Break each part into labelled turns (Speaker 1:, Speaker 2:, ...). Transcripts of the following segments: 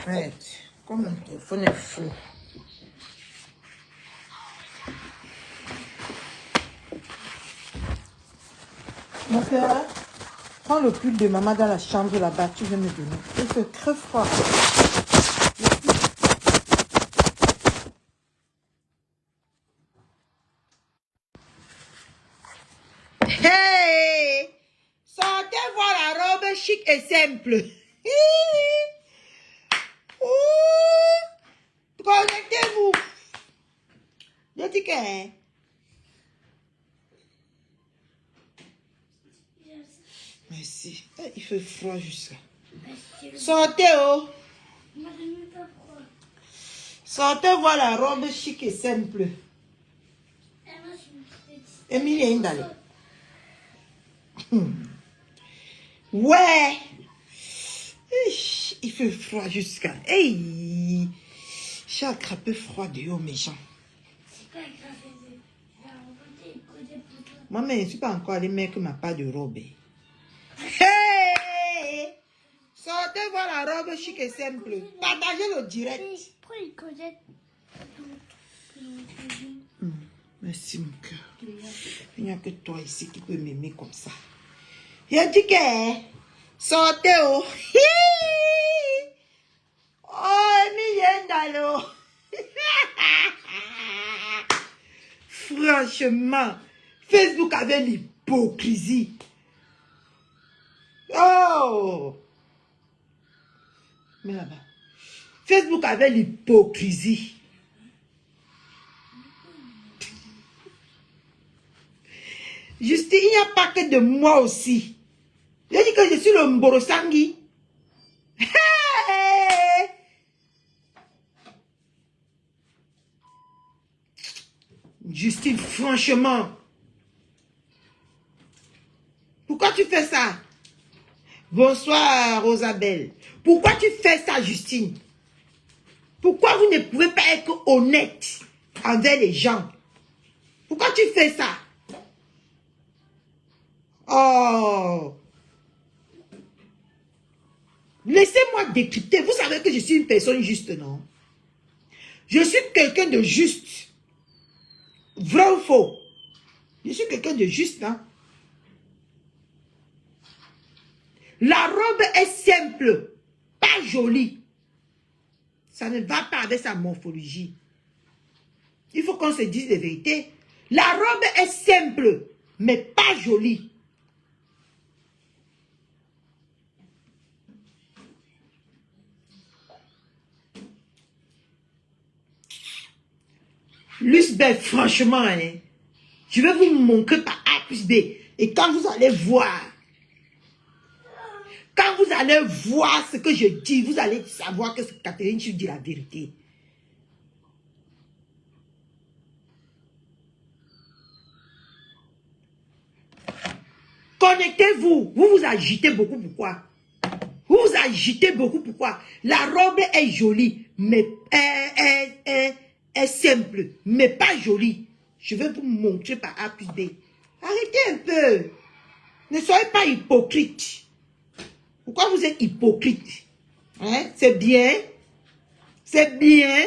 Speaker 1: Ouais, comme mon téléphone est fou. Mon père, prends le pull de maman dans la chambre là-bas, tu viens me donner. Il fait très froid. Hey! Sortez voir la robe chic et simple. Connectez-vous. Je dis que... Merci. Il fait froid juste là. Sortez, oh. Sortez voir la robe chic et simple. Emilie est d'aller. Ouais. Il fait froid jusqu'à... Hey. J'ai attrapé froid dehors, méchant. Moi, mais je ne suis pas encore allé mettre ma part de robe. Hey! Sortez voir la robe chic et simple. Partagez le direct. Merci, mon cœur. Il n'y a que toi ici qui peux m'aimer comme ça. Il a dit que sortez, oh. Oh, Emilie Ndalo. Franchement, Facebook avait l'hypocrisie. Oh! Mais là-bas. Facebook avait l'hypocrisie. Justine, il n'y a pas que de moi aussi. J'ai dit que je suis le Mborosangi. Hey! Justine, franchement. Pourquoi tu fais ça? Bonsoir, Rosabelle. Pourquoi tu fais ça, Justine? Pourquoi vous ne pouvez pas être honnête envers les gens? Pourquoi tu fais ça? Oh! Laissez-moi décrypter. Vous savez que je suis une personne juste, non? Je suis quelqu'un de juste. Vrai ou faux? Je suis quelqu'un de juste, hein? La robe est simple, pas jolie. Ça ne va pas avec sa morphologie. Il faut qu'on se dise la vérité. La robe est simple, mais pas jolie. Lusbeth, franchement, hein, je vais vous montrer par A plus B. Et quand vous allez voir, ce que je dis, vous allez savoir que Catherine, je dis la vérité. Connectez-vous. Vous vous agitez beaucoup. Pourquoi? Vous vous agitez beaucoup. Pourquoi? La robe est jolie, mais est simple, mais pas jolie. Je vais vous montrer par A plus B. Arrêtez un peu. Ne soyez pas hypocrite. Pourquoi vous êtes hypocrite? Hein? C'est bien. C'est bien.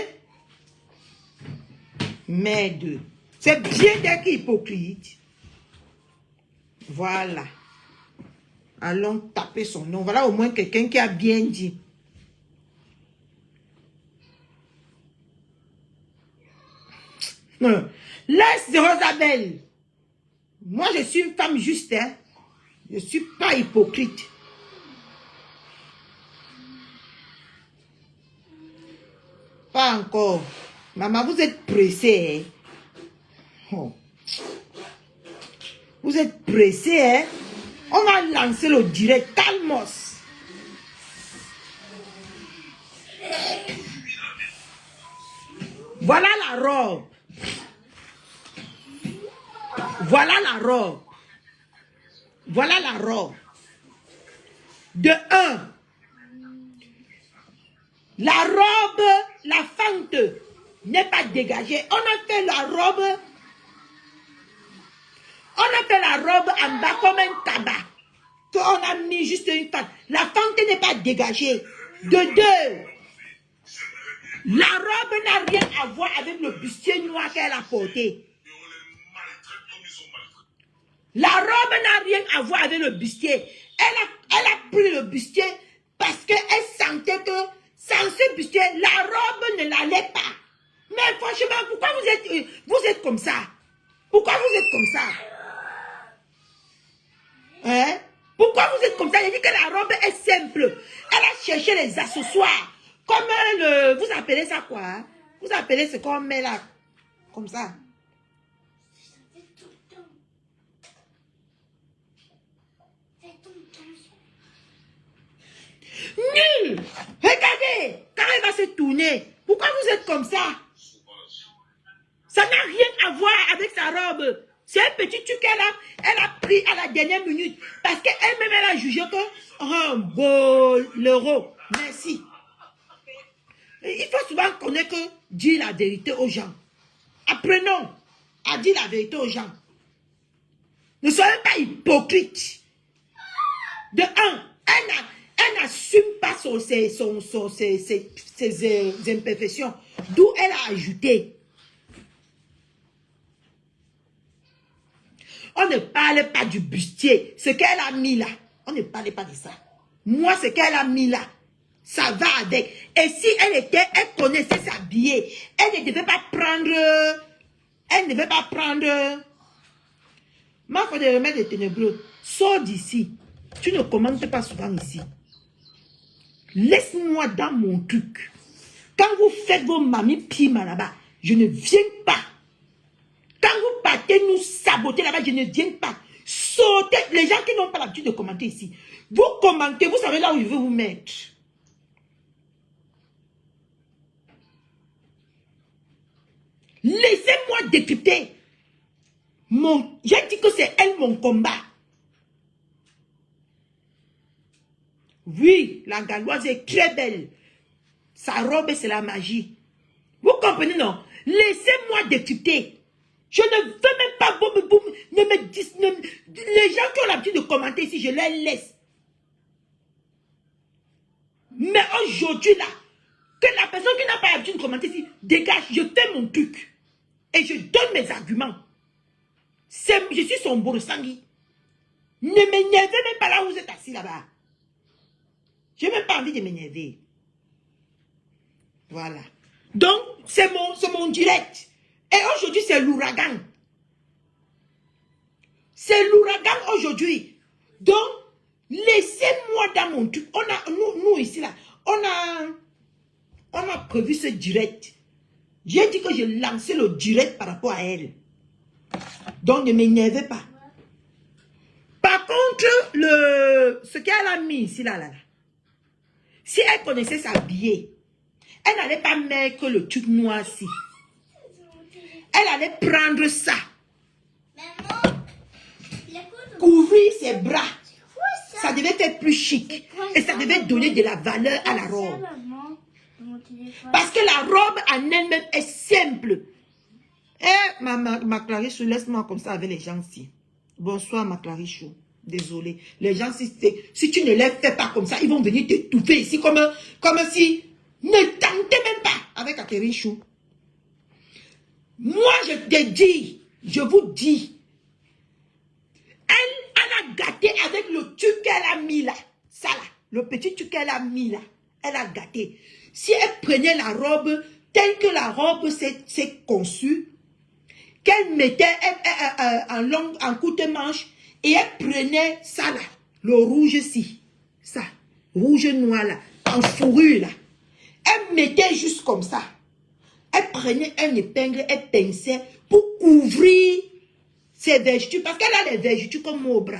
Speaker 1: Merde. C'est bien d'être hypocrite. Voilà. Allons taper son nom. Voilà au moins quelqu'un qui a bien dit. Laisse Rosabelle. Moi, je suis une femme juste. Hein? Je ne suis pas hypocrite. Pas encore. Maman, vous êtes pressée. Hein? Oh. Vous êtes pressée. Hein? On va lancer le direct. Calmos. Voilà la robe. Voilà la robe. Voilà la robe. De 1. La robe, la fente n'est pas dégagée. On a fait la robe. On a fait la robe en bas comme un tabac. On a mis juste une fente. La fente n'est pas dégagée. De 2. La robe n'a rien à voir avec le bustier noir qu'elle a porté. La robe n'a rien à voir avec le bustier. Elle a pris le bustier parce qu'elle sentait que sans ce bustier, la robe ne l'allait pas. Mais franchement, pourquoi vous êtes comme ça? Pourquoi vous êtes comme ça? Hein? Pourquoi vous êtes comme ça? Il dit que la robe est simple. Elle a cherché les accessoires. Comme vous appelez ça quoi? Hein? Vous appelez ce qu'on met là. Comme ça. Nul! Regardez! Quand elle va se tourner. Pourquoi vous êtes comme ça? Ça n'a rien à voir avec sa robe. C'est un petit truc elle a pris à la dernière minute. Parce qu'elle-même, elle a jugé que... Oh, bolero. Merci. Il faut souvent connaître que dire la vérité aux gens. Apprenons à dire la vérité aux gens. Ne soyez pas hypocrites. De un, elle n'assume pas ses imperfections. D'où elle a ajouté. On ne parle pas du bustier. Ce qu'elle a mis là. On ne parle pas de ça. Moi, ce qu'elle a mis là, ça va avec. Et si elle connaissait s'habiller, elle ne devait pas prendre... Elle ne devait pas prendre... Ma foi de remède des ténébreux, sors d'ici. Tu ne commentes pas souvent ici. Laisse-moi dans mon truc. Quand vous faites vos mamies pima là-bas, je ne viens pas. Quand vous partez nous saboter là-bas, je ne viens pas. Sautez. Les gens qui n'ont pas l'habitude de commenter ici. Vous commentez, vous savez là où je veux vous mettre. Laissez-moi décrypter. J'ai dit que c'est elle mon combat. Oui, la Galloise est très belle. Sa robe, c'est la magie. Vous comprenez, non? Laissez-moi décrypter. Je ne veux même pas... les gens qui ont l'habitude de commenter ici, je les laisse. Mais aujourd'hui, là, que la personne qui n'a pas l'habitude de commenter ici, dégage, je fais mon truc. Et je donne mes arguments. Je suis son Borosangui. Ne m'énervez même pas là où vous êtes assis là-bas. Je n'ai même pas envie de m'énerver. Voilà. Donc, c'est mon direct. Et aujourd'hui, c'est l'ouragan. C'est l'ouragan aujourd'hui. Donc, laissez-moi dans mon truc. Nous ici, là, on a prévu ce direct. J'ai dit que je lançais le direct par rapport à elle. Donc, ne m'énervez pas. Par contre, ce qu'elle a mis ici, là, si elle connaissait s'habiller, elle n'allait pas mettre le truc noir-ci. Elle allait prendre ça. Couvrir ses bras. Ça devait être plus chic. Et ça devait donner de la valeur à la robe. Parce que la robe en elle-même est simple. Eh, ma Clarichou, laisse-moi comme ça avec les gens ici. Bonsoir, ma Clarichou. Désolé. Les gens, si tu ne les fais pas comme ça, ils vont venir t'étouffer ici comme si... Ne tentez même pas avec Akerichou. Moi, je te dis, je vous dis, elle a gâté avec le truc qu'elle a mis là. Ça là, le petit truc qu'elle a mis là. Elle a gâté. Si elle prenait la robe telle que la robe s'est conçue, qu'elle mettait en courte manche, et elle prenait ça là, le rouge-ci, ça, rouge-noir là, en fourrure là. Elle mettait juste comme ça. Elle prenait un épingle, elle pinçait pour couvrir ses vergetures. Parce qu'elle a des vergetures comme mon bras.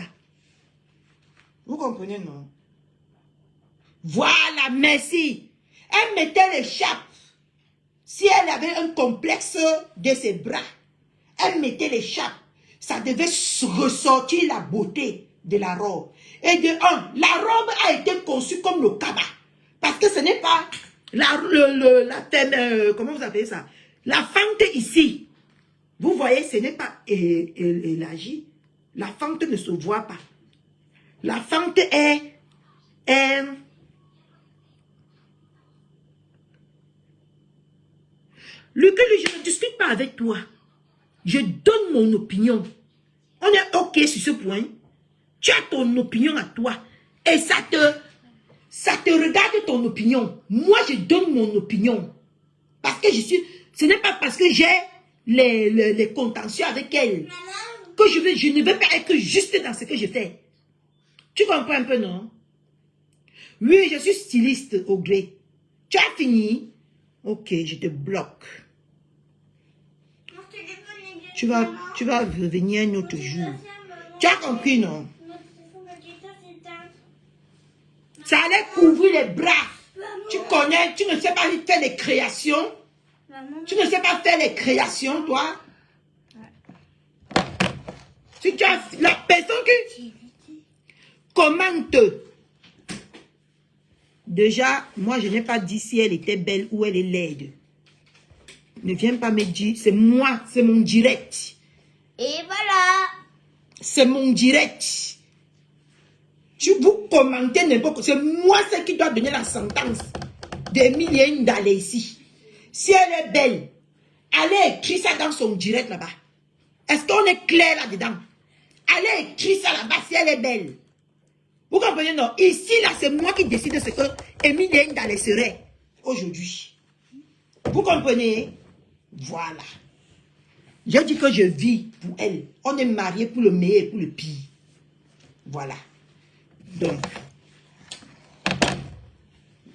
Speaker 1: Vous comprenez, non? Voilà, merci. Elle mettait l'écharpe. Si elle avait un complexe de ses bras, elle mettait l'écharpe. Ça devait ressortir la beauté de la robe. Et de un, la robe a été conçue comme le cabas. Parce que ce n'est pas... comment vous appelez ça? La fente ici. Vous voyez, ce n'est pas élargi. La fente ne se voit pas. La fente est Lucas, je ne discute pas avec toi. Je donne mon opinion. On est OK sur ce point. Tu as ton opinion à toi. Et ça te regarde ton opinion. Moi, je donne mon opinion. Parce que ce n'est pas parce que j'ai les contentieux avec elle que je ne vais pas être juste dans ce que je fais. Tu comprends un peu, non? Oui, je suis styliste au gré. Tu as fini? Ok, je te bloque. Tu vas revenir un autre jour. Tu as compris, non? Ça allait couvrir les bras. Tu connais, tu ne sais pas faire les créations. Tu ne sais pas faire les créations, toi. Si tu as la personne qui commente. Déjà, moi, je n'ai pas dit si elle était belle ou elle est laide. Ne viens pas me dire, c'est moi, c'est mon direct.
Speaker 2: Et voilà.
Speaker 1: C'est mon direct. Vous commentez n'importe quoi. C'est moi qui dois donner la sentence d'Emilie d'aller ici. Si elle est belle, allez écrire ça dans son direct là-bas. Est-ce qu'on est clair là-dedans? Allez écrire ça là-bas si elle est belle. Vous comprenez, non? Ici, là, c'est moi qui décide de ce que Emilie Ndale serait aujourd'hui. Vous comprenez? Voilà. Je dis que je vis pour elle. On est mariés pour le meilleur et pour le pire. Voilà.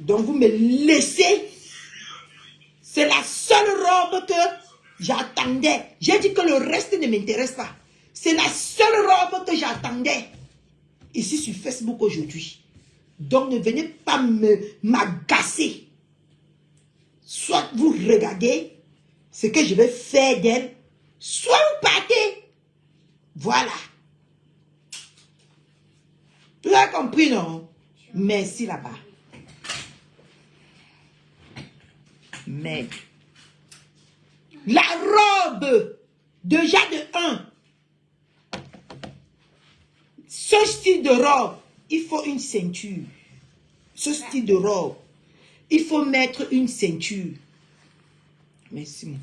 Speaker 1: Donc vous me laissez. C'est la seule robe que j'attendais. J'ai dit que le reste ne m'intéresse pas. C'est la seule robe que j'attendais. Ici sur Facebook aujourd'hui. Donc ne venez pas m'agacer. Soit vous regardez ce que je vais faire d'elle, soit vous partez. Voilà. Tu as compris, non? Merci là-bas. Mais la robe, déjà de 1, ce style de robe, il faut une ceinture. Ce style de robe, il faut mettre une ceinture. Merci.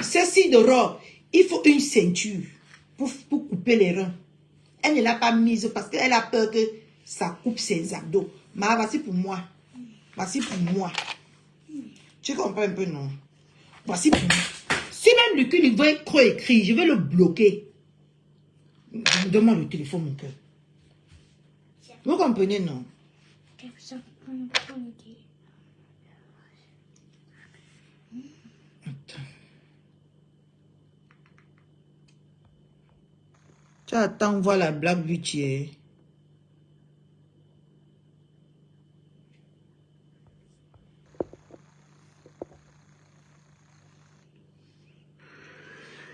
Speaker 1: Ce style de robe, il faut une ceinture pour couper les reins. Elle ne l'a pas mise parce qu'elle a peur que ça coupe ses abdos. Mais voici pour moi. Voici pour moi. Tu comprends un peu, non? Voici pour moi. Si même le cul, il veut trop écrire, je vais le bloquer. Donne-moi le téléphone, mon cœur. Vous comprenez, non? Attends. Tu attends voir la blague vitière.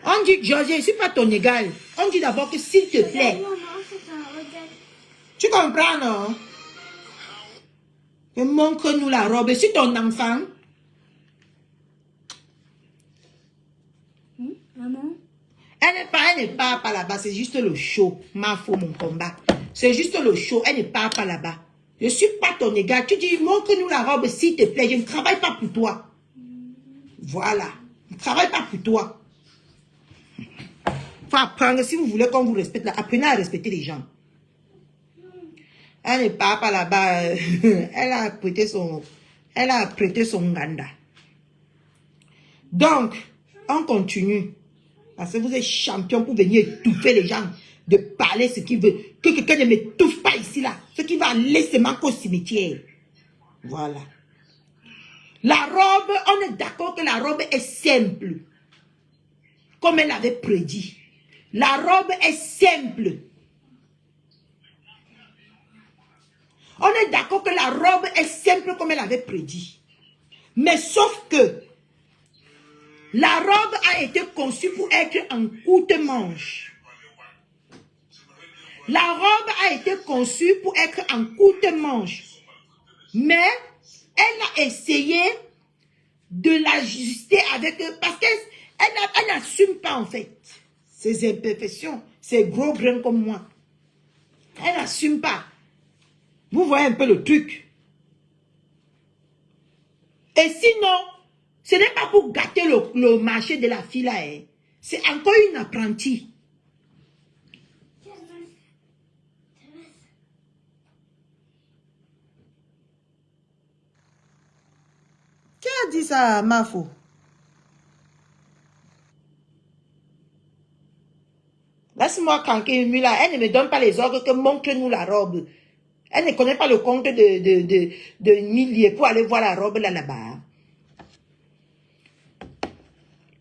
Speaker 1: On dit, Georges, je ne suis pas ton égal. On dit d'abord que s'il te plaît. Tu comprends, non? Montre-nous la robe. C'est ton enfant.
Speaker 2: Maman?
Speaker 1: Elle ne part pas là-bas. C'est juste le show. Ma foi, mon combat. C'est juste le show. Elle ne part pas là-bas. Je ne suis pas ton égal. Tu dis, montre-nous la robe, s'il te plaît. Je ne travaille pas pour toi. Voilà. Je ne travaille pas pour toi. Il faut apprendre. Si vous voulez qu'on vous respecte, là, apprenez à respecter les gens. Elle ne part pas là-bas. Elle a prêté son ganda. Donc, on continue. Parce que vous êtes champion pour venir étouffer les gens. De parler ce qu'il veut. Que quelqu'un ne m'étouffe pas ici, là. Ce qui va laisser manquer au cimetière. Voilà. La robe, on est d'accord que la robe est simple. Comme elle avait prédit. La robe est simple. On est d'accord que la robe est simple comme elle avait prédit. Mais sauf que la robe a été conçue pour être en courte manche. La robe a été conçue pour être en courte manche. Mais elle a essayé de l'ajuster avec... Parce qu'elle n'assume pas en fait ses imperfections, ses gros grains comme moi. Elle n'assume pas. Vous voyez un peu le truc. Et sinon, Ce n'est pas pour gâter le marché de la fille là. Hein. C'est encore une apprentie. Qui a dit ça, Mafo? Laisse-moi canquer là. Elle ne me donne pas les ordres que montre-nous la robe. Elle ne connaît pas le compte de milliers pour aller voir la robe là-bas.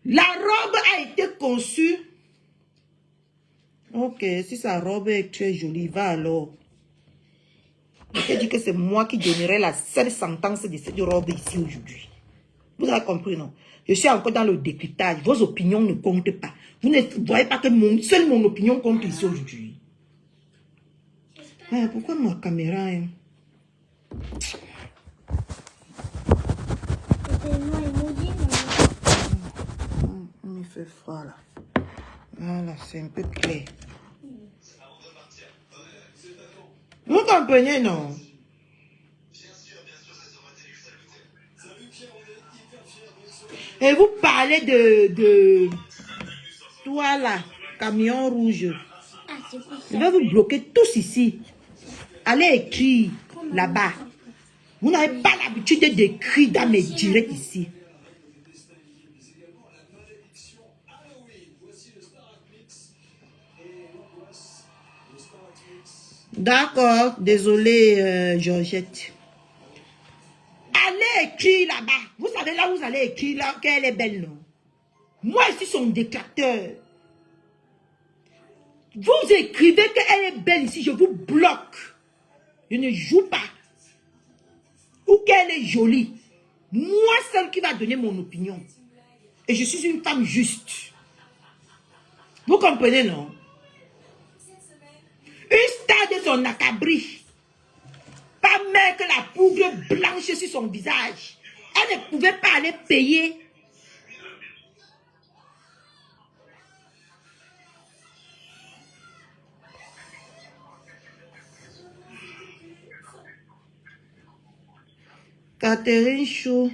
Speaker 1: La robe a été conçue. Ok, si sa robe est très jolie, va alors. Je te dis que c'est moi qui donnerai la seule sentence de cette robe ici aujourd'hui. Vous avez compris, non? Je suis encore dans le décryptage. Vos opinions ne comptent pas. Vous ne voyez pas que seule mon opinion compte ici aujourd'hui. Ah, pourquoi ma caméra hein? Il me fait froid là. Voilà, c'est un peu clair. Vous comprenez, non? Et vous parlez de toi là, camion rouge. Je vais vous bloquer tous ici. Allez écrire là-bas. Vous n'avez pas l'habitude d'écrire dans mes directs ici. D'accord, désolé Georgette. Allez écrire là-bas. Vous savez là où vous allez écrire là qu'elle est belle, non? Moi, je suis son détracteur. Vous écrivez qu'elle est belle ici, je vous bloque. Je ne joue pas. Ou qu'elle est jolie. Moi, seule qui va donner mon opinion. Et je suis une femme juste. Vous comprenez, non? Une star de son acabri. Pas même que la poudre blanche sur son visage. Elle ne pouvait pas aller payer. Catherine Chou,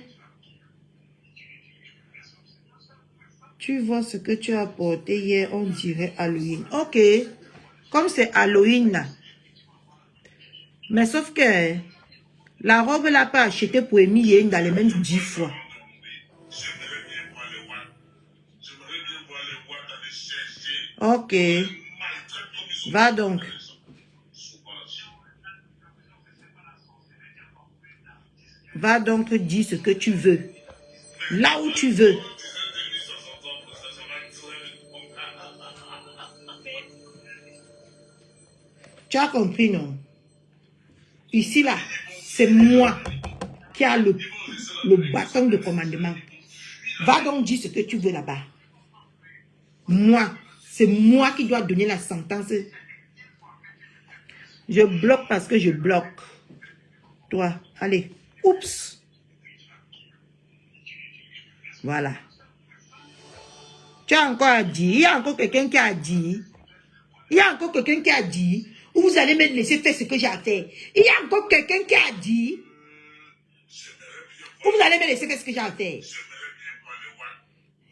Speaker 1: tu vois ce que tu as porté hier, on dirait Halloween. Ok, comme c'est Halloween là. Mais sauf que la robe là pas achetée pour Emilie dans les mêmes 10 fois. Ok, va donc. Va donc dire ce que tu veux. Là où tu veux. Tu as compris, non? Ici, là, c'est moi qui a le bâton de commandement. Va donc dire ce que tu veux là-bas. Moi, c'est moi qui dois donner la sentence. Je bloque parce que je bloque. Toi, allez. Oups. Voilà. Tu as encore à dire. Il y a encore quelqu'un qui a dit. Il y a encore quelqu'un qui a dit. Ou vous allez me laisser faire ce que j'ai à faire. Il y a encore quelqu'un qui a dit. Ou vous allez me laisser faire ce que j'ai à faire.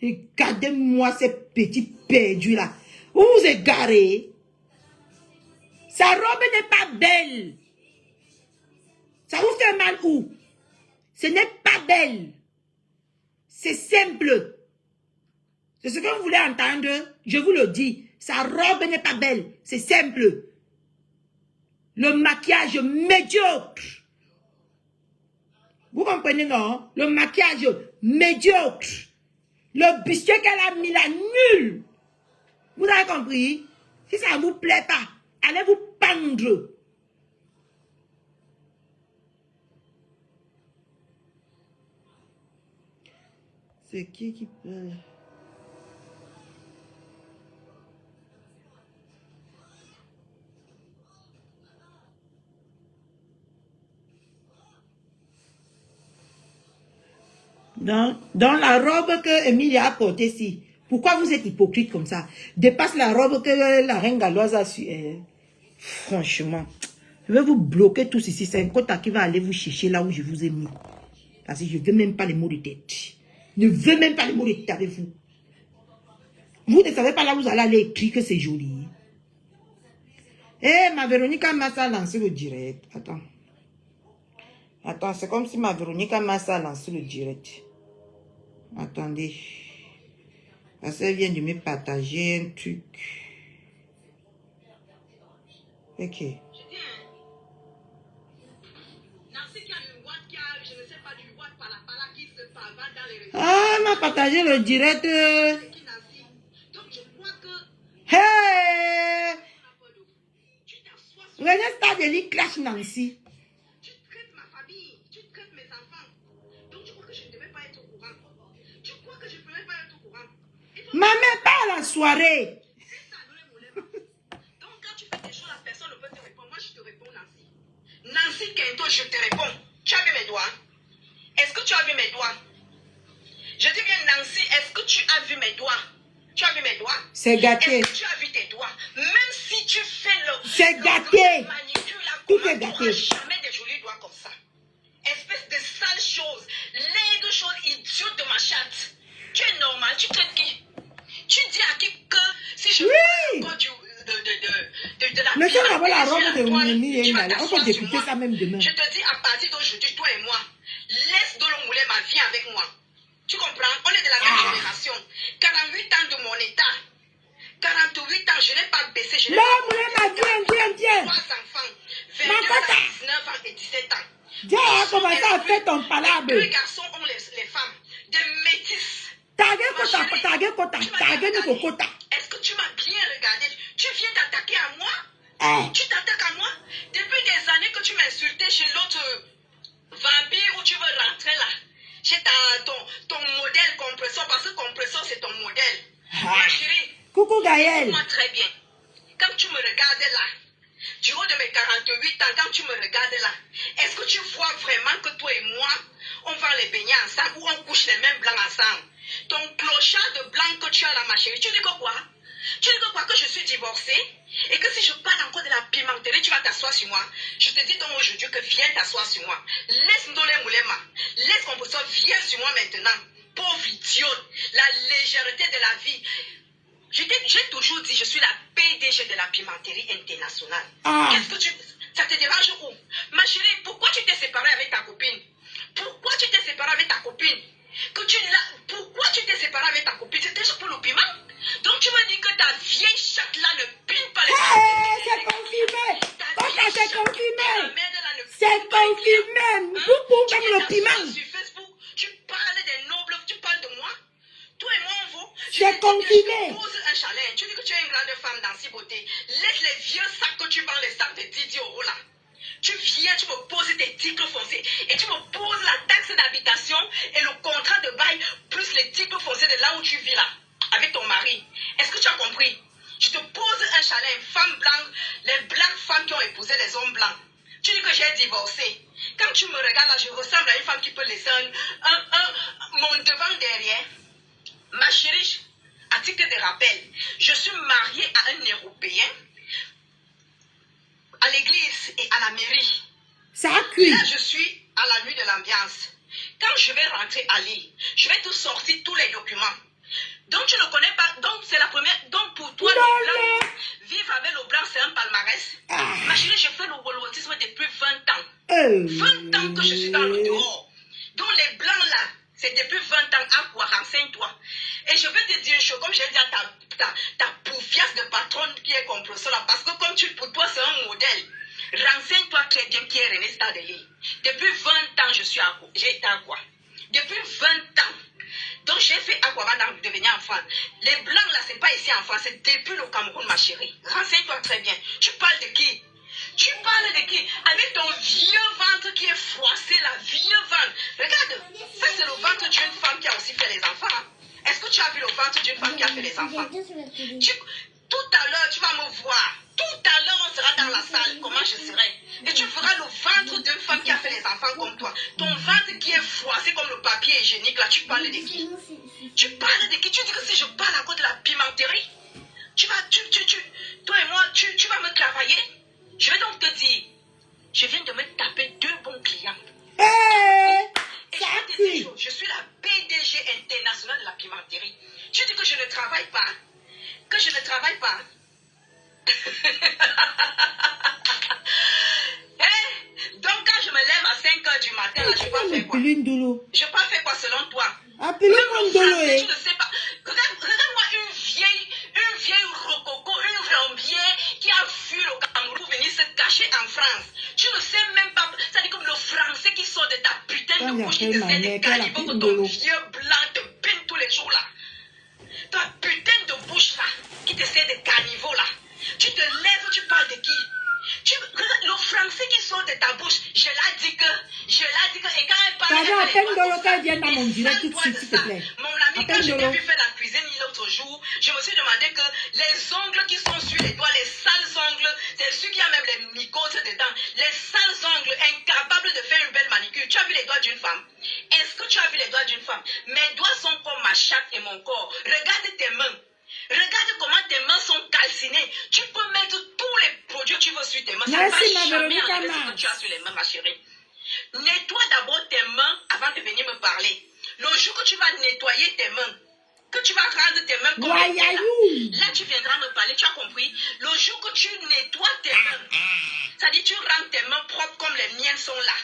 Speaker 1: Regardez-moi ces petits perdus là. Vous vous égarez. Sa robe n'est pas belle. Ça vous fait mal où? Ce n'est pas belle. C'est simple. C'est ce que vous voulez entendre. Je vous le dis. Sa robe n'est pas belle. C'est simple. Le maquillage médiocre. Vous comprenez, non? Le maquillage médiocre. Le bustier qu'elle a mis là, nul. Vous avez compris? Si ça ne vous plaît pas, allez vous pendre. C'est qui peut... Dans la robe que Emilia a portée ici, pourquoi vous êtes hypocrite comme ça? Dépasse la robe que la reine galloise a su. Franchement, je vais vous bloquer tous ici. C'est un quota qui va aller vous chercher là où je vous ai mis. Parce que je ne veux même pas les mots de tête. ne veut même pas les mots d'équité avec vous. Vous ne savez pas là où vous allez aller écrire que c'est joli. Eh, ma Véronique Massa a lancé le direct. Attends. Attends, c'est comme si ma Véronique Massa a lancé le direct. Attendez. Parce qu'elle vient de me partager un truc. Ok. Ah, elle m'a partagé le direct. Hey! René Stadeli clash Nancy.
Speaker 3: Tu traites ma famille, tu traites mes enfants. Donc tu crois que je ne devais pas être au courant. Tu crois que je ne devais pas être au courant.
Speaker 1: Ma mère pas à la soirée.
Speaker 3: Donc quand tu fais des choses, la personne ne peut te répondre. Moi je te réponds Nancy. Nancy Kento, je te réponds. Tu as vu mes doigts? Est-ce que tu as vu mes doigts? Je dis bien Nancy, est-ce que tu as vu mes doigts? Tu as vu mes doigts?
Speaker 1: C'est gâté.
Speaker 3: Est-ce que tu as vu tes doigts? Même si tu fais le...
Speaker 1: C'est gâté. Tout est
Speaker 3: Tu
Speaker 1: gâté.
Speaker 3: n'auras jamais des jolis doigts comme ça. Espèce de sale chose. Laide chose idiote de ma chatte. Tu es normal, tu traites qui? Tu dis à qui que si je
Speaker 1: Oui.
Speaker 3: fais de la
Speaker 1: Mais si on avait la
Speaker 3: sur
Speaker 1: robe de
Speaker 3: toile,
Speaker 1: Mouni,
Speaker 3: tu vas
Speaker 1: on
Speaker 3: t'asseoir
Speaker 1: peut
Speaker 3: sur
Speaker 1: députer
Speaker 3: moi.
Speaker 1: ça même demain.
Speaker 3: Je te dis à partir d'aujourd'hui, toi et moi, laisse Dolo Moulema vie avec moi. Tu comprends? On est de la même génération. 48 ans de mon état. 48 ans, je n'ai pas baissé. Je n'ai
Speaker 1: Non,
Speaker 3: pas
Speaker 1: Moulema, viens.
Speaker 3: 3 enfants. 22 ans, 19 ans et 17 ans.
Speaker 1: Viens, on a commencé à faire ton palabre.
Speaker 3: Deux garçons ont les femmes. Des métis. Est-ce que tu m'as bien regardé? Tu viens t'attaquer à moi? Tu t'attaques à moi? Depuis des années que tu m'insultais chez l'autre vampire où tu veux rentrer là. Chez ton modèle compresseur, parce que compresseur c'est ton modèle. Ma chérie.
Speaker 1: Coucou Gaël.
Speaker 3: Moi très bien. Quand tu me regardais là, du haut de mes 48 ans, quand tu me regardes là, est-ce que tu vois vraiment que toi et moi, on va les baigner ensemble ou on couche les mêmes blancs ensemble? Ton clochard de blanc que tu as là, ma chérie, tu dis que quoi? Tu dis que quoi? Que je suis divorcée? Et que si je parle encore de la pimenterie, tu vas t'asseoir sur moi. Je te dis donc aujourd'hui que viens t'asseoir sur moi. Laisse Ndolé Moulema. Laisse qu'on soit, viens sur moi maintenant. Pauvre idiote. La légèreté de la vie. J'ai toujours dit, je suis la PDG de la pimenterie internationale. Qu'est-ce que tu... Ça te dérange où? Ma chérie, pourquoi tu t'es séparée avec ta copine? Pourquoi tu t'es séparée avec ta copine? Pourquoi tu t'es séparée avec ta copine? C'était juste pour le piment? Donc tu me dis que ta vieille chatte là ne pime pas les
Speaker 1: Hey, c'est confirmé. C'est confirmé. C'est confirmé. Vous pouvez le piment.
Speaker 3: Sur Facebook, tu parles des nobles, tu parles de moi. Toi et moi, on vaut.
Speaker 1: C'est confirmé.
Speaker 3: Tu poses un chalet. Tu dis que tu es une grande femme dans si beauté. Laisse les vieux sacs que tu vends, les sacs de 10 € là. Tu viens, tu me poses tes titres fonciers et tu me poses la taxe d'habitation et le contrat de bail plus les titres fonciers de là où tu vis là, avec ton mari. Est-ce que tu as compris? Je te pose un chalet, une femme blanche, les blancs femmes qui ont épousé les hommes blancs. Tu dis que j'ai divorcé. Quand tu me regardes là, je ressemble à une femme qui peut laisser mon devant derrière. Ma chérie, à titre de rappel, je suis mariée à un Européen, à l'église et à la mairie.
Speaker 1: Ça a cuit.
Speaker 3: Là, je suis à la nuit de l'ambiance. Quand je vais rentrer à l'île, je vais te sortir tous les documents. Donc, tu ne connais pas. Donc, c'est la première. Donc, pour toi,
Speaker 1: Non,
Speaker 3: le blanc, vivre avec le blanc, c'est un palmarès. Ma chérie, je fais le wolotisme depuis 20 ans. 20 ans que je suis dans le dehors. Donc, les blancs là, c'est depuis 20 ans. À quoi? Renseigne-toi. Et je vais te dire une chose, comme j'ai dit à ta poufiasse de patronne qui est compresseur là, parce que comme pour toi, c'est un modèle. Renseigne-toi très bien qui est René Stadeli. Depuis 20 ans, j'ai été à quoi? Depuis 20 ans. Donc, j'ai fait Aquaman avant de devenir enfant. Les blancs là, c'est pas ici en France, c'est depuis le Cameroun, ma chérie. Renseigne-toi très bien. Tu parles de qui? Tu parles de qui? Avec ton vieux ventre qui est froissé, la vieux ventre. Regarde, ça c'est le ventre d'une femme qui a aussi fait les enfants. Hein? Est-ce que tu as vu le ventre d'une femme qui a fait les enfants? Tout à l'heure, tu vas me voir. Tout à l'heure, on sera dans la salle, comment je serai. Et tu feras le ventre d'une femme qui a fait les enfants comme toi. Ton ventre qui est froissé comme le papier hygiénique, là, tu parles de qui? Tu parles de qui? Tu dis que si je parle encore de la pimenterie, toi et moi, tu vas me travailler. Je vais donc te dire, je viens de me taper 2 bons clients.
Speaker 1: Hey,
Speaker 3: Et je vais te dire, je suis la PDG
Speaker 1: appeler Ndolo.
Speaker 3: Je n'ai pas fait quoi selon toi?
Speaker 1: Appelez-moi Ndolo.
Speaker 3: Tu ne sais pas. Regarde-moi une vieille rococo, une rambière qui a fui le Cameroun pour venir se cacher en France. Tu ne sais même pas. Ça dit comme le français qui sort de ta putain de bouche qui te sert de caniveau que ton vieux blanc te pine tous les jours là. Ta putain de bouche là, qui te sert de caniveau là. Tu te lèves, tu parles de qui? Regarde le français qui sort de ta bouche, je l'ai dit que, et quand elle parle,
Speaker 1: mon direct tout de suite, s'il te plaît.
Speaker 3: Mon ami, quand je t'ai vu faire la cuisine l'autre jour, je me suis demandé que les ongles qui sont sur les doigts, les sales ongles, c'est celui qui a même les mycoses dedans, les sales ongles, incapables de faire une belle manicure. Tu as vu les doigts d'une femme? Est-ce que tu as vu les doigts d'une femme? Mes doigts sont comme ma chatte et mon corps. Regarde tes mains. Regarde comment tes mains sont calcinées. Tu peux mettre tous les produits que tu veux sur tes mains. Ça ne va jamais enlever ce que tu as sur les mains, ma chérie. Nettoie d'abord tes mains avant de venir me parler. Le jour que tu vas nettoyer tes mains, que tu vas rendre tes mains comme là, tu viendras me parler, tu as compris? Le jour que tu nettoies tes mains, ça dit tu rends tes mains propres comme les miennes sont là.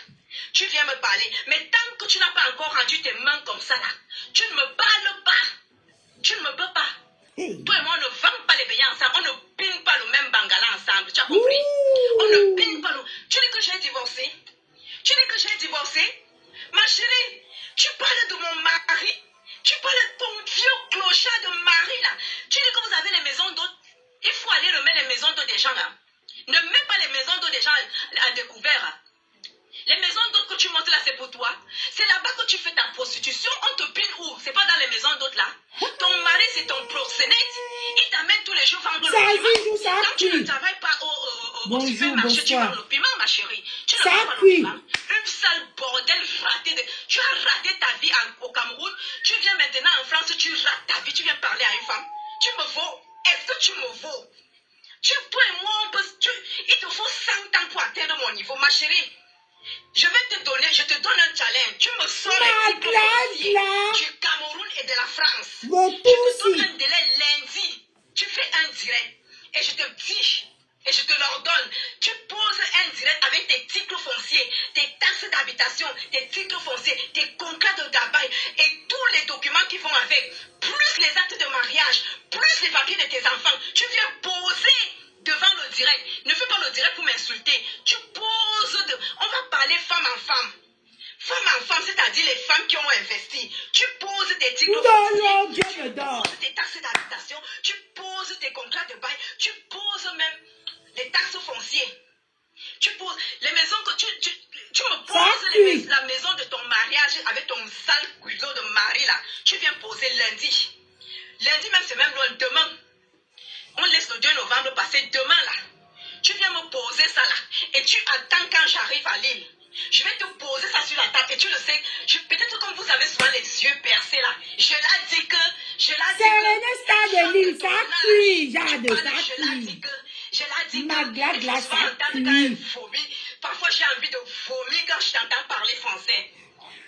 Speaker 3: Tu viens me parler. Mais tant que tu n'as pas encore rendu tes mains comme ça là, tu ne me parles pas. Tu ne me peux pas. Hey. Toi et moi, on ne vend pas les beignets ensemble. On ne pine pas le même bangala ensemble. Tu as compris? On ne pine pas le... Tu dis que j'ai divorcé? Tu dis que j'ai divorcé? Ma chérie, tu parles de mon mari. Tu parles de ton vieux clochard de mari là. Tu dis que vous avez les maisons d'hôtes. Il faut aller remettre les maisons d'hôtes des gens là. Ne mets pas les maisons d'hôtes des gens à découvert. Les maisons d'hôtes que tu montes là, c'est pour toi. C'est là-bas que tu fais ta prostitution. On te pine où? C'est pas dans les maisons d'hôtes là. Ton mari, c'est ton proxénète. Il t'amène tous les jours vendre le piment. Quand tu ne travailles pas au supermarché, tu vends le piment, ma chérie. Tu ne vends pas le piment. Une sale bordel ratée. Tu as raté ta vie au Cameroun. Tu viens maintenant en France, tu rates ta vie. Tu viens parler à une femme. Tu me vaux. Est-ce que tu me vaux? Toi et moi, il te faut 100 ans pour atteindre mon niveau, ma chérie. Je te donne un challenge. Tu me sors les titres fonciers du Cameroun et de la France. Je te donne un délai lundi. Tu fais un direct. Et je te dis, et je te l'ordonne, tu poses un direct avec tes titres fonciers, tes taxes d'habitation, tes titres fonciers, tes contrats de travail et tous les documents qui vont avec, plus les actes de mariage, plus les papiers de tes enfants. Tu viens poser devant le direct. Ne fais pas le direct pour m'insulter. Tu poses on va parler femme en femme. Femme en femme, c'est-à-dire les femmes qui ont investi. Tu poses tes titres fonciers, tu poses tes taxes d'habitation, tu poses tes contrats de bail, tu poses même les taxes foncières. Tu poses les maisons que tu me poses la maison de ton mariage avec ton sale couteau de mari là. Tu viens poser lundi. Lundi même, c'est même loin. Demain. On laisse le 2 novembre passer demain là. Tu viens me poser ça là. Et tu attends quand j'arrive à Lille. Je vais te poser ça sur la table. Et tu le sais, peut-être comme vous avez souvent les yeux percés là. Je l'ai dit que. Je l'ai dit que.
Speaker 1: C'est le de Lille, ça cuit. Jade, ça cuit.
Speaker 3: Je l'ai dit que.
Speaker 1: Ma glace, ça
Speaker 3: cuit. Parfois j'ai envie de vomir quand je t'entends parler français.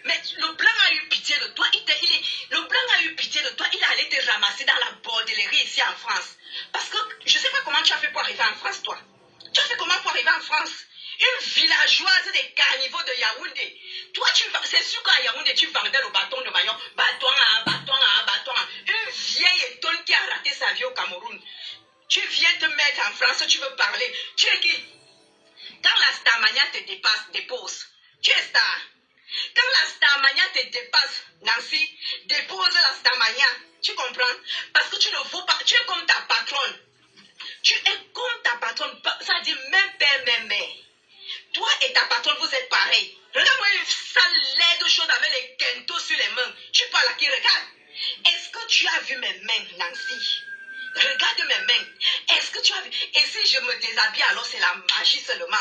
Speaker 3: Mais le blanc a eu pitié de toi. Le blanc a eu pitié de toi. Il est allé te ramasser dans la bordellerie ici en France. Parce que je ne sais pas comment tu as fait pour arriver en France, toi. Tu as fait comment pour arriver en France? Une villageoise des carnivores de Yaoundé. Toi, c'est sûr qu'à Yaoundé, tu vendais le bâton de maillot. Bâton. Une vieille étonne qui a raté sa vie au Cameroun. Tu viens te mettre en France, tu veux parler. Tu es qui? Quand la Starmania te dépose, tu es star. Quand la Starmania te dépasse, Nancy, dépose la Starmania. Tu comprends? Parce que tu ne vaux pas. Tu es comme ta patronne. Tu es comme ta patronne. Ça dit même père, même mère. Toi et ta patronne, vous êtes pareils. Regarde-moi une sale laide chose avec les kentos sur les mains. Tu parles à qui? Regarde. Est-ce que tu as vu mes mains, Nancy? Regarde mes mains. Est-ce que tu as vu? Et si je me déshabille, alors c'est la magie seulement.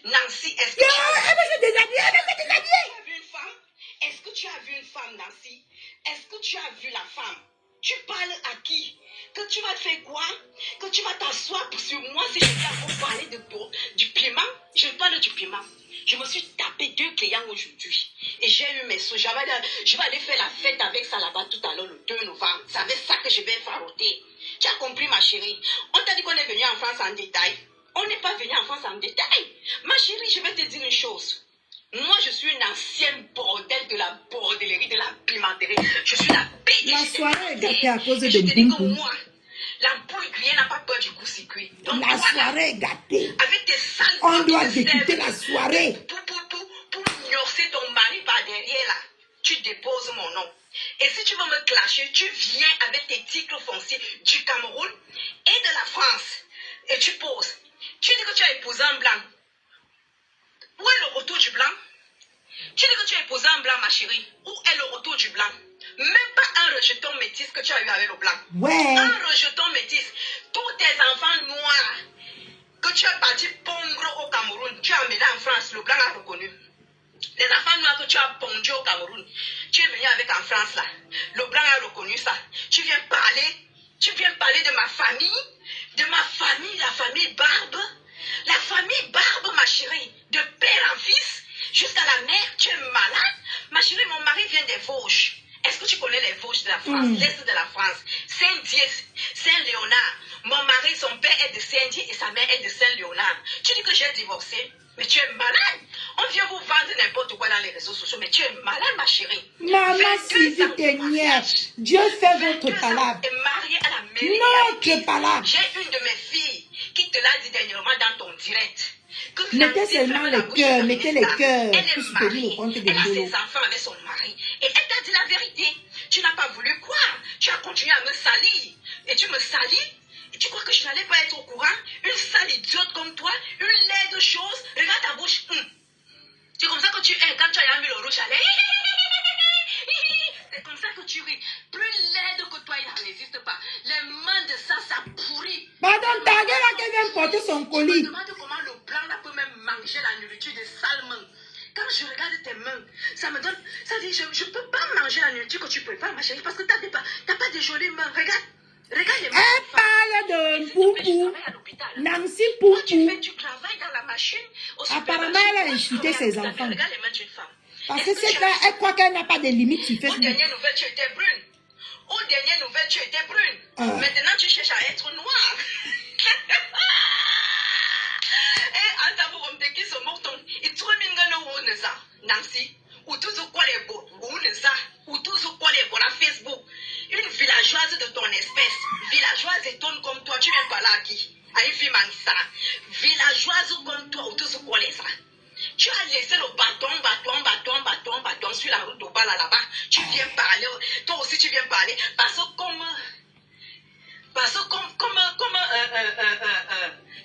Speaker 3: Nancy, est-ce que tu as vu une femme? Est-ce que tu as vu une femme, Nancy? Est-ce que tu as vu la femme? Tu parles à qui? Que tu vas te faire quoi? Que tu vas t'asseoir sur moi si je viens pour parler du piment? Je parle du piment. Je me suis tapé 2 clients aujourd'hui. Et j'ai eu mes sous. Je vais aller faire la fête avec ça là-bas tout à l'heure le 2 novembre. C'est avec ça que je vais faroter. Tu as compris, ma chérie? On t'a dit qu'on est venu en France en détail. On n'est pas venu en France en détail. Ma chérie, je vais te dire une chose. Moi, je suis une ancienne bordel de la bordellerie, de la pimenterie. Je suis la bête.
Speaker 1: La soirée est gâtée à cause de
Speaker 3: je te dis que
Speaker 1: boum.
Speaker 3: moi, la boule grillée n'a pas peur du coup-circuit. Donc,
Speaker 1: la soirée est gâtée.
Speaker 3: Avec tes sales
Speaker 1: on doit
Speaker 3: qui te
Speaker 1: débuter
Speaker 3: servent
Speaker 1: la soirée.
Speaker 3: Pour ignorer ton mari par derrière là, tu déposes mon nom. Et si tu veux me clasher, tu viens avec tes titres fonciers du Cameroun et de la France. Et tu poses. Tu dis que tu as épousé un blanc. Où est le retour du blanc? Tu dis que tu as épousé un blanc, ma chérie. Où est le retour du blanc? Même pas un rejeton métis que tu as eu avec le blanc.
Speaker 1: Ouais.
Speaker 3: Un rejeton métis. Tous tes enfants noirs que tu as parti pondre au Cameroun, tu as amené en France, le blanc a reconnu. Les enfants noirs que tu as pondus au Cameroun, tu es venu avec en France là. Le blanc a reconnu ça. Tu viens parler de ma famille, la famille Barbe. La famille Barbe, ma chérie, de père en fils, jusqu'à la mère, tu es malade. Ma chérie, mon mari vient des Vosges. Est-ce que tu connais les Vosges de la France, l'Est de la France, Saint-Dié, Saint-Léonard. Mon mari, son père est de Saint-Dié et sa mère est de Saint-Léonard. Tu dis que j'ai divorcé, mais tu es malade. On vient vous vendre n'importe quoi dans les réseaux sociaux, mais tu es malade, ma chérie.
Speaker 1: Maman Sylvie Ténière, Dieu fait votre palabre.
Speaker 3: Et mariée à la mairie.
Speaker 1: Notre palabre.
Speaker 3: J'ai une de mes filles qui te l'a dit dernièrement dans ton direct.
Speaker 1: Mettez seulement les cœurs, mettez les cœurs.
Speaker 3: Elle est mariée, elle a ses enfants avec son mari. Et elle t'a dit la vérité. Tu n'as pas voulu croire. Tu as continué à me salir. Et tu me salis. Et tu crois que je n'allais pas être au courant? Une sale idiote comme toi, une laide chose. Regarde ta bouche. C'est comme ça que tu es quand tu as mis le rouge à lèvres. C'est comme ça que tu ris. Plus laide que toi, il n'existe pas. Les mains de ça pourrit.
Speaker 1: Madame Taguera qui vient porter son colis.
Speaker 3: Je me demande comment le blanc là peut même manger la nourriture de sales mains. Quand je regarde tes mains, ça me donne... Ça dit, je ne peux pas manger la nourriture que tu prépares, ma chérie, parce que tu n'as pas de jolies mains. Regarde les mains.
Speaker 1: Elle parle de Poupou. Nancy Poupou.
Speaker 3: Tu travailles dans la machine.
Speaker 1: Apparemment, elle a insulté ses enfants.
Speaker 3: Regarde les mains d'une femme.
Speaker 1: Parce que c'est là, elle croit qu'elle n'a pas de limite sur
Speaker 3: Aux
Speaker 1: Facebook.
Speaker 3: dernières nouvelles, tu étais brune. Aux dernières nouvelles, tu étais brune. Maintenant, tu cherches à être noire. Et en tant que qui se moque, il trouve une Nancy, ou tout ce quoi les beaux, ou tout ce quoi les beaux à Facebook. Une villageoise de ton espèce, villageoise et tonne comme toi, tu viens par là à qui? À une fille ça. Villageoise comme toi, ou tout ce quoi les ça. Tu as laissé le bâton sur la route d'Oba là-bas. Tu viens parler, toi aussi tu viens parler. Parce que comme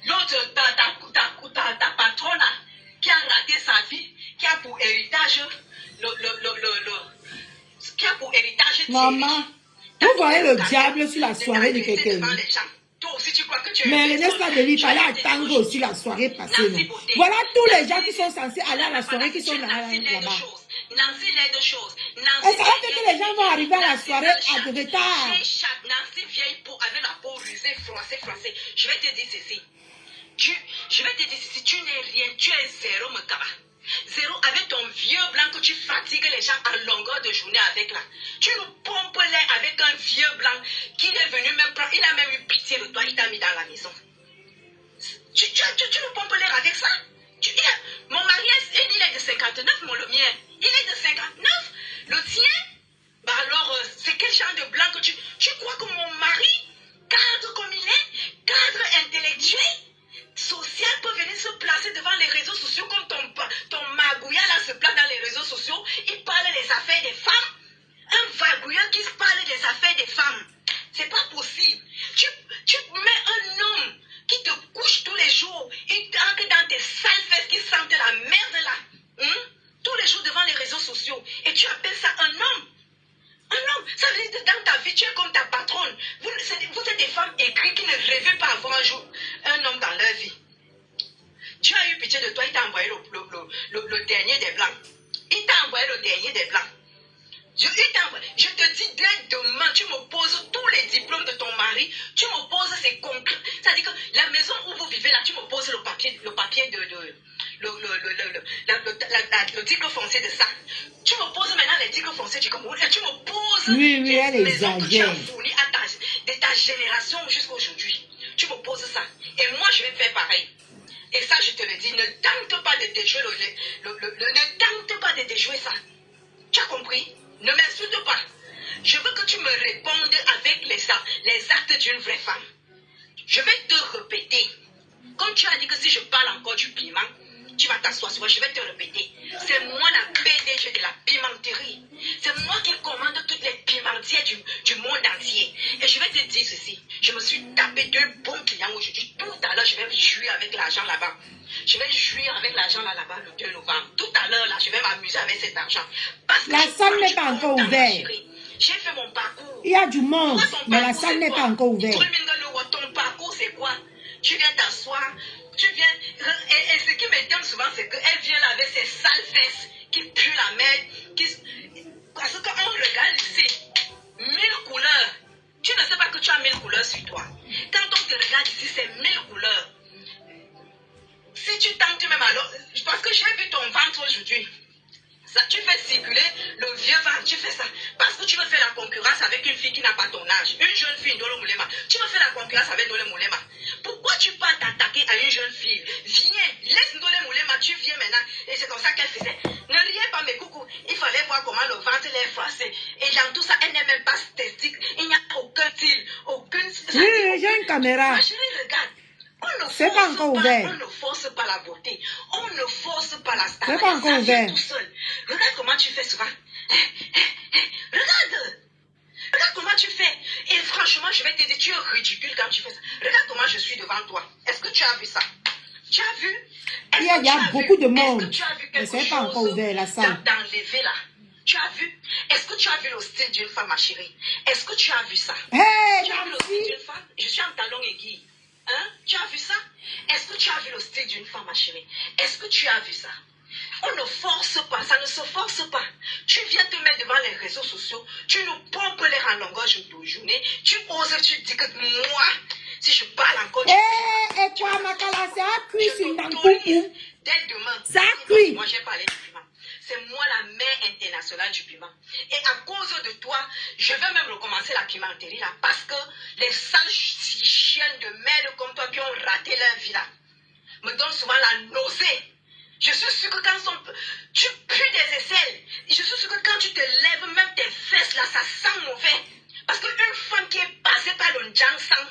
Speaker 3: l'autre, ta patronne qui a raté sa vie, qui a pour héritage
Speaker 1: Maman, vous voyez le diable sur la soirée de quelqu'un.
Speaker 3: Toi aussi, tu crois que tu es...
Speaker 1: Mais le n'est pas de lui, il fallait attendre aussi la soirée passée. Non? Voilà tous les gens qui sont censés aller à la soirée qui sont là-bas.
Speaker 3: Nancy l'aide de choses.
Speaker 1: Et ça veut dire que les gens vont arriver à la soirée à de retard.
Speaker 3: Nancy vieille peau avec la peau rusée, froissée. Je vais te dire ceci. Tu n'es rien, tu es zéro, me caba. Zéro avec ton vieux blanc que tu fatigues les gens en longueur de journée avec là. Tu nous pompes l'air avec un vieux blanc qui est venu même prendre, il a même eu pitié de toi, il t'a mis dans la maison. Tu nous pompes l'air avec ça? Mon mari, il est de 59, le mien. Il est de 59. Le tien? Bah alors, c'est quel genre de blanc que tu crois que mon mari, cadre comme il est, cadre intellectuel, social, peut venir se placer devant les réseaux sociaux comme ton magouilla là se place dans les réseaux sociaux, il parle des affaires des femmes. Un vagouilleur qui se parle des affaires des femmes. C'est pas possible. Tu mets un homme qui te couche tous les jours, il entre dans tes sales fesses qui sentent la merde là. Tous les jours devant les réseaux sociaux. Et tu appelles ça un homme. Un homme, ça veut dire que dans ta vie, tu es comme ta patronne. Vous êtes des femmes écrites qui ne rêvaient pas avoir un jour un homme dans leur vie. Dieu a eu pitié de toi, il t'a envoyé le dernier des blancs. Il t'a envoyé le dernier des blancs. Je te dis, dès demain, tu me poses tous les diplômes de ton mari, tu me poses ces concrets. C'est-à-dire que la maison où vous vivez là, tu me poses le papier le titre foncier de ça. Tu me poses maintenant les titres fonciers du Cameroun et tu me poses
Speaker 1: les
Speaker 3: maisons que tu as fournies de ta génération jusqu'à aujourd'hui. Tu me poses ça. Et moi, je vais faire pareil. Et ça, je te le dis, ne tente pas de déjouer ne tente pas de déjouer ça. Tu as compris? Ne m'insulte pas. Je veux que tu me répondes avec les actes d'une vraie femme. Je vais te répéter. Comme tu as dit que si je parle encore du piment, tu vas t'asseoir sur moi, je vais te répéter. C'est moi la PDG de la pimenterie. C'est moi qui commande toutes les pimentières du monde entier. Et je vais te dire ceci. Je me suis tapé deux bons clients aujourd'hui. Tout à l'heure, je vais jouer avec l'argent là-bas. Je vais jouer avec l'argent là-bas le 2 novembre. Tout à l'heure, là, je vais m'amuser avec cet argent. Parce que
Speaker 1: la salle n'est pas encore ouverte.
Speaker 3: J'ai fait mon parcours.
Speaker 1: Il y a du monde, mais la salle n'est pas encore ouverte.
Speaker 3: Ton parcours, c'est quoi? Tu viens t'asseoir, tu viens... Et ce qui m'étonne souvent, c'est qu'elle vient là avec ses sales fesses qui puent la merde. Parce qu'on regarde ici, 1000 couleurs. Tu ne sais pas que tu as 1000 couleurs sur toi. Quand on te regarde ici, c'est 1000 couleurs. Si tu tentes même alors... Parce que j'ai vu ton ventre aujourd'hui. Ça, tu fais circuler le vieux ventre, tu fais ça. Parce que tu veux faire la concurrence avec une fille qui n'a pas ton âge. Une jeune fille, Ndolo Moulema. Tu veux faire la concurrence avec Ndolo Moulema. Pourquoi tu pars t'attaquer à une jeune fille? Viens, laisse Ndolo Moulema, tu viens maintenant. Et c'est comme ça qu'elle faisait. Ne riez pas mes coucous. Il fallait voir comment le ventre est froissé. Et dans tout ça, elle n'est même pas statistique. Il n'y a aucun style, aucune...
Speaker 1: Oui, j'ai une caméra.
Speaker 3: Ma chérie, regarde.
Speaker 1: C'est pas encore ouvert.
Speaker 3: On ne force pas la beauté. On ne force pas la star.
Speaker 1: C'est pas encore ouvert.
Speaker 3: Tout seul. Regarde comment tu fais souvent. Regarde. Regarde comment tu fais. Et franchement, je vais te dire, tu es ridicule quand tu fais ça. Regarde comment je suis devant toi. Est-ce que tu as vu ça? Tu as vu?
Speaker 1: Il y a beaucoup de monde.
Speaker 3: Est-ce que tu as vu
Speaker 1: Mais
Speaker 3: quelque
Speaker 1: c'est pas encore ouvert la salle.
Speaker 3: dans l'enlevé là? Tu as vu? Est-ce que tu as vu le style d'une femme, ma chérie? Est-ce que tu as vu ça?
Speaker 1: Hey,
Speaker 3: tu as vu le style d'une femme? Je suis en talon aiguille. Hein? Tu as vu ça? Est-ce que tu as vu le style d'une femme, ma chérie? Est-ce que tu as vu ça? On ne force pas, ça ne se force pas. Tu viens te mettre devant les réseaux sociaux, tu nous pompes l'air en longueur de journée, tu oses, tu dis que moi, si je parle encore...
Speaker 1: Et toi, Makala, ça a cuit sur ton coucou.
Speaker 3: Dès demain,
Speaker 1: ça a cuit.
Speaker 3: Moi, j'ai parlé du piment. C'est moi la mère internationale du piment. Et à cause de toi, je vais même recommencer la pimenterie là. Parce que les sales chiennes de merde comme toi qui ont raté leur vie là, me donnent souvent la nausée. Je suis sûre que quand tu pues des aisselles, je suis sûre que quand tu te lèves, même tes fesses là, ça sent mauvais. Parce qu'une femme qui est passée par le Jiangshan,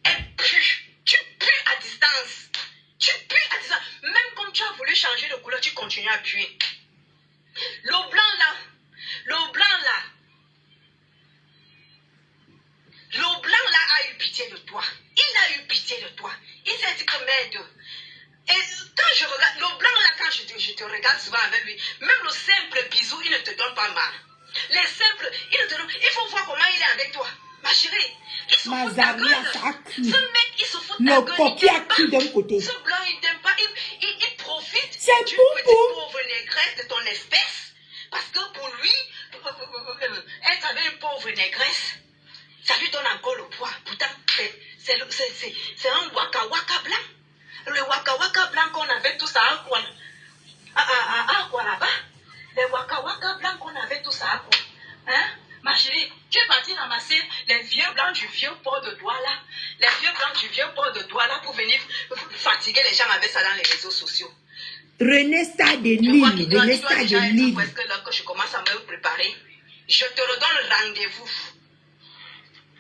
Speaker 3: elle pue. Tu pues à distance. Tu pues à distance. Même comme tu as voulu changer de couleur, tu continues à puer. Le blanc là, a eu pitié de toi. Il a eu pitié de toi. Il s'est dit que merde. Et quand je regarde, le blanc là, quand je te regarde souvent avec lui, même le simple bisou, il ne te donne pas mal. Les simples, il ne te donne... Il faut voir comment il est avec toi. Ma chérie, il se fout de ta gueule. Ce mec, il se fout de ta gueule.
Speaker 1: Le coquille a cru d'un côté.
Speaker 3: Ce blanc, il t'aime pas. Il profite
Speaker 1: d'une
Speaker 3: petite pauvre négresse de ton espèce. Parce que pour lui, être avec une pauvre négresse, ça lui donne encore le poids. Pourtant, c'est un waka waka blanc. Le waka waka blanc qu'on avait tous à Aqua là-bas. Les waka waka blancs qu'on avait tous à Aqua. Hein? Ma chérie, tu es partie ramasser les vieux blancs du vieux port de doigts là. Les vieux blancs du vieux port de doigts là pour venir fatiguer les gens avec ça dans les réseaux sociaux.
Speaker 1: René Stade de Lille. René Stade de Lille.
Speaker 3: Est-ce que là que je commence à me préparer? Je te redonne rendez-vous.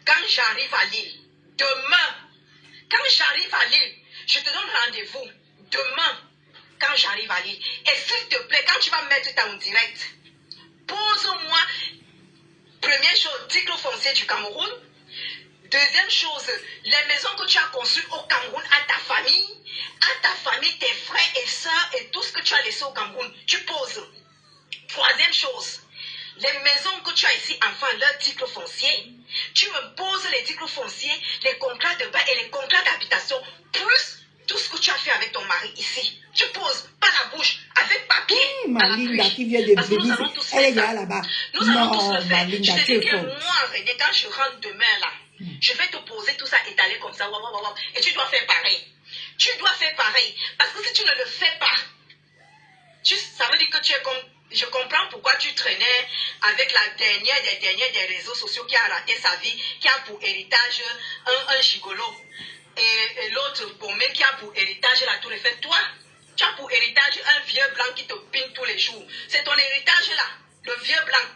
Speaker 3: Quand j'arrive à Lille, demain, quand j'arrive à Lille, je te donne rendez-vous demain quand j'arrive à Lille. Et s'il te plaît, quand tu vas mettre ça en direct, pose-moi, première chose, titre foncier du Cameroun. Deuxième chose, les maisons que tu as construites au Cameroun à ta famille, tes frères et sœurs et tout ce que tu as laissé au Cameroun, tu poses. Troisième chose, les maisons que tu as ici, enfin, leur titre foncier, tu me poses les titres fonciers, les contrats de bail et les contrats d'habitation, plus tout ce que tu as fait avec ton mari ici. Tu poses, pas la bouche, avec papier.
Speaker 1: Malinda qui vient de venir, elle est là-bas.
Speaker 3: Nous allons tous le faire.
Speaker 1: Malinda,
Speaker 3: je te dis que moi, René, quand je rentre demain là, je vais te poser tout ça étalé comme ça, et tu dois faire pareil. Tu dois faire pareil. Parce que si tu ne le fais pas, ça veut dire que tu es comme... Je comprends pourquoi tu traînais avec la dernière des réseaux sociaux qui a raté sa vie, qui a pour héritage un gigolo. Et l'autre paumé qui a pour héritage la tour Eiffel. Toi, les jours. C'est ton héritage là, le vieux blanc.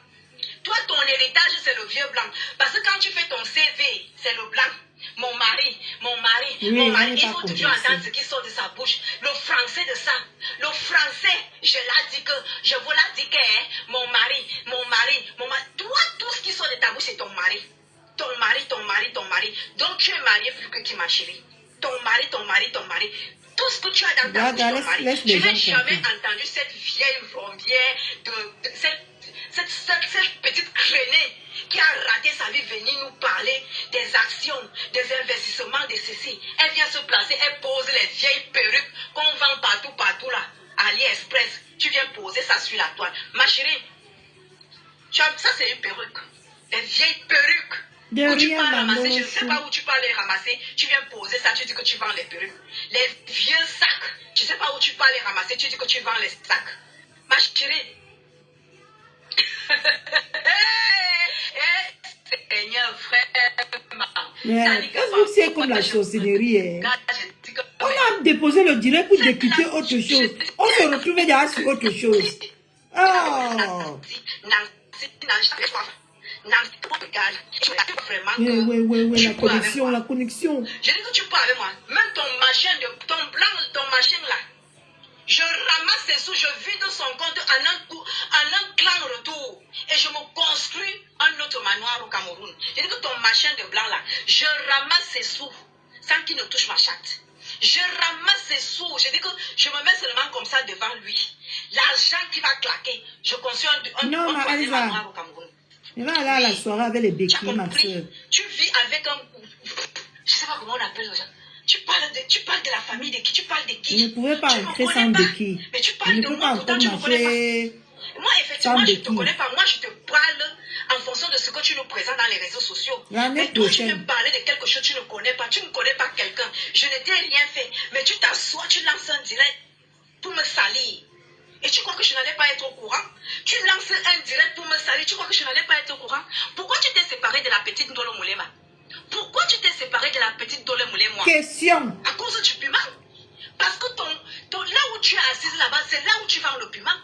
Speaker 3: Toi, ton héritage, c'est le vieux blanc. Parce que quand tu fais ton CV, c'est le blanc. Mon mari, il faut toujours entendre ce qui sort de sa bouche. Le français de ça. Le français, je vous l'ai dit que mon mari. Toi, tout ce qui sort de ta bouche, c'est ton mari. Ton mari. Donc tu es marié plus que qui, ma chérie. Ton mari. Tout ce que tu as dans ta bouche, ton mari. Je n'ai jamais entendu cette vieille rombière, cette petite crénée qui a raté sa vie venir nous parler des actions, des investissements, de ceci. Elle vient se placer, elle pose les vieilles perruques qu'on vend partout là, à AliExpress. Tu viens poser ça sur la toile. Ma chérie, ça c'est une perruque. Les vieilles perruques. Où tu peux ramasser, je ne sais pas où tu peux les ramasser. Tu viens poser ça, tu dis que tu vends les perruques. Les vieux sacs, tu ne sais pas où tu peux les ramasser, tu dis que tu vends les sacs. Ma chérie. Seigneur, frère,
Speaker 1: c'est comme la sorcellerie. On a déposé le direct pour décrypter autre chose. On se retrouve déjà sur autre chose. Oh. Oui, la connexion.
Speaker 3: Je dis que tu parles avec moi. Même ton machin là. Je ramasse ses sous, je vide son compte en un clan retour. Et je me construis un autre manoir au Cameroun. Je dis que ton machin de blanc là, je ramasse ses sous sans qu'il ne touche ma chatte. Je ramasse ses sous. Je dis que je me mets seulement comme ça devant lui. L'argent qui va claquer, je construis un manoir au Cameroun.
Speaker 1: Il va aller à la soirée avec les béquilles, ma soeur.
Speaker 3: Tu vis avec un... Je ne sais pas comment on appelle les gens. Tu parles de la famille de qui? Tu parles de qui?
Speaker 1: Je ne pouvais pas entrer sans béquilles.
Speaker 3: Mais tu parles de moi, pourtant tu ne me connais pas. Moi, effectivement, je ne te connais pas. Moi, je te parle en fonction de ce que tu nous présentes dans les réseaux sociaux. Mais toi, tu viens parler de quelque chose que tu ne connais pas. Tu ne connais pas quelqu'un. Je ne t'ai rien fait. Mais tu t'assois, tu lances un direct pour me salir. Et tu crois que je n'allais pas être au courant? Tu lances un direct pour me salir. Tu crois que je n'allais pas être au courant? Pourquoi tu t'es séparé de la petite Ndolo Moulema? Pourquoi tu t'es séparé de la petite Ndolo Moulema?
Speaker 1: Question.
Speaker 3: À cause du piment. Parce que là où tu es assise là-bas, c'est là où tu vends le piment.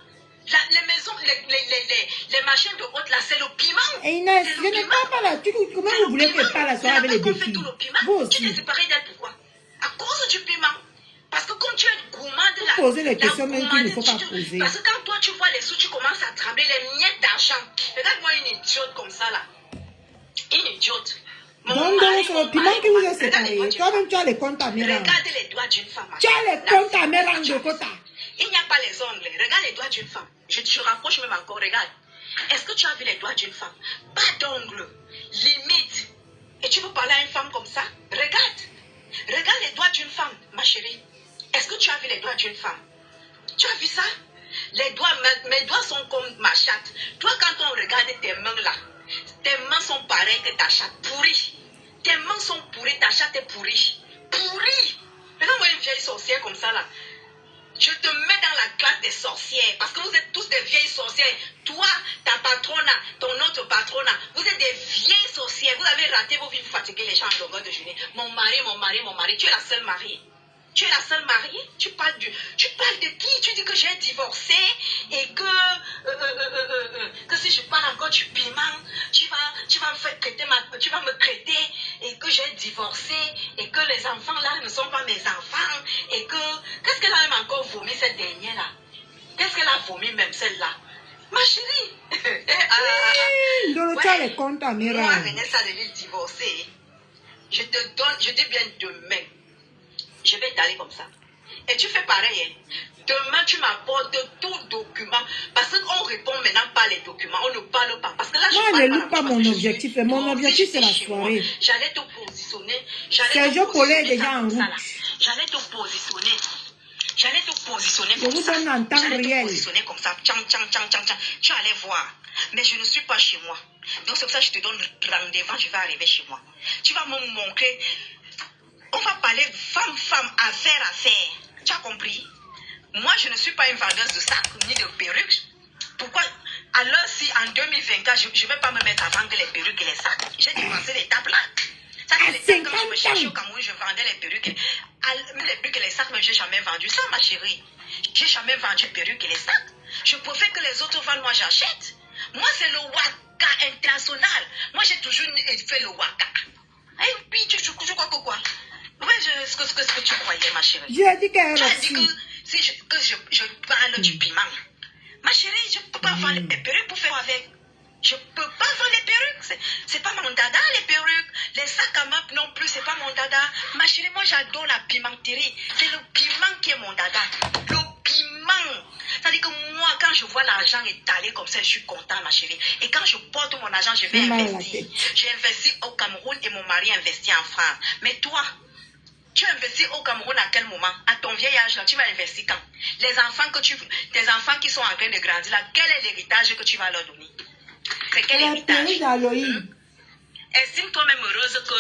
Speaker 3: Les maisons, les machines de haute là, c'est le piment.
Speaker 1: Et Inès, je ne parle pas là. Comment vous voulez que je parle la soirée avec les béquilles? Vous aussi.
Speaker 3: Tu t'es séparé d'elle pourquoi? À cause du piment. Parce que comme tu es gourmande là,
Speaker 1: poser les questions même qu'il ne faut pas poser.
Speaker 3: Parce que quand toi tu vois les sous, tu commences à trembler les miettes d'argent. Regarde-moi une idiote comme ça là. Une idiote.
Speaker 1: Donc, c'est le piment qui vous a séparé. Toi-même, tu as les comptes à mélange.
Speaker 3: Regarde les doigts d'une femme.
Speaker 1: Tu as les comptes à mélange de quota.
Speaker 3: Il n'y a pas les ongles. Regarde les doigts d'une femme. Je rapproche même encore. Regarde. Est-ce que tu as vu les doigts d'une femme? Pas d'ongles. Limite. Et tu veux parler à une femme comme ça? Regarde. Regarde les doigts d'une femme, ma chérie. Est-ce que tu as vu les doigts d'une femme? Tu as vu ça? Les doigts, mes doigts sont comme ma chatte. Toi, quand on regarde tes mains là, tes mains sont pareilles que ta chatte, pourrie. Tes mains sont pourries, ta chatte est pourrie. Pourrie. Regarde-moi une vieille sorcière comme ça là. Je te mets dans la classe des sorcières. Parce que vous êtes tous des vieilles sorcières. Toi, ta patrona, ton autre patrona, vous êtes des vieilles sorcières. Vous avez raté vos vies, vous fatiguez les gens en longueur de journée. Mon mari. Tu es la seule mariée. Tu es la seule mariée? Tu parles de qui? Tu dis que j'ai divorcé et que si je parle encore du piment, tu vas me faire traiter tu vas me traiter et que j'ai divorcé et que les enfants là ne sont pas mes enfants et que qu'est-ce qu'elle a même encore vomi cette dernière là? Qu'est-ce qu'elle a vomi même celle-là? Ma chérie.
Speaker 1: Tu as les comptes à mélange.
Speaker 3: Moi, Vanessa devait divorcer. Je dis bien demain. Je vais t'aller comme ça. Et tu fais pareil. Hein. Demain, tu m'apportes tout document. Parce qu'on répond maintenant pas les documents. On ne parle pas. Parce que là,
Speaker 1: moi, je ne loue pas mon objectif. Mon objectif, c'est la soirée.
Speaker 3: J'allais te positionner.
Speaker 1: Sergio Collet est déjà en route.
Speaker 3: J'allais te positionner.
Speaker 1: Je vous donne en temps réel.
Speaker 3: Positionner comme ça. Tu allais voir. Mais je ne suis pas chez moi. Donc, c'est pour ça que je te donne rendez-vous. Je vais arriver chez moi. Tu vas me montrer. On va parler femme, affaire. Tu as compris? Moi, je ne suis pas une vendeuse de sacs ni de perruques. Pourquoi? Alors, si en 2024, je ne vais pas me mettre à vendre les perruques et les sacs. J'ai dépensé l'étape là. Ça, c'est l'étape quand je me cherchais au Cameroun, je vendais les perruques. Les perruques et les sacs, mais je n'ai jamais vendu ça, ma chérie. J'ai jamais vendu perruques et les sacs. Je préfère que les autres vendent, moi j'achète. Moi, c'est le Waka international. Moi, j'ai toujours fait le Waka. Et puis, tu crois que quoi? Oui, ce que tu croyais, ma chérie.
Speaker 1: J'ai dit qu'elle
Speaker 3: Tu as dit que, si je parle du piment. Ma chérie, je ne peux pas vendre les perruques pour faire avec. Je ne peux pas vendre les perruques. C'est pas mon dada, les perruques. Les sacs à map non plus, c'est pas mon dada. Ma chérie, moi, j'adore la pimenterie. C'est le piment qui est mon dada. Le piment. C'est-à-dire que moi, quand je vois l'argent étalé comme ça, je suis contente, ma chérie. Et quand je porte mon argent, je vais investir. J'ai investi au Cameroun et mon mari a investi en France. Mais toi, tu investis au Cameroun à quel moment? À ton vieil âge, là, tu vas investir quand? Tes enfants qui sont en train de grandir, là, quel est l'héritage que tu vas leur donner? C'est quel héritage? Estime toi-même heureuse que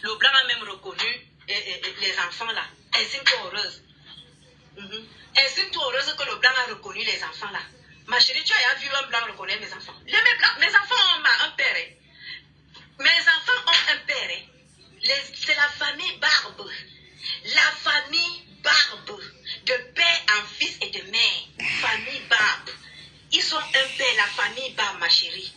Speaker 3: le blanc a même reconnu les enfants là. Estime-toi heureuse. Estime-toi heureuse que le blanc a reconnu les enfants là. Ma chérie, tu as vu un blanc reconnaître mes enfants. Mes enfants ont un père. Mes enfants ont un père. C'est la famille Barbe. La famille Barbe. De père en fils et de mère. Famille Barbe. Ils ont un père, la famille Barbe, ma chérie.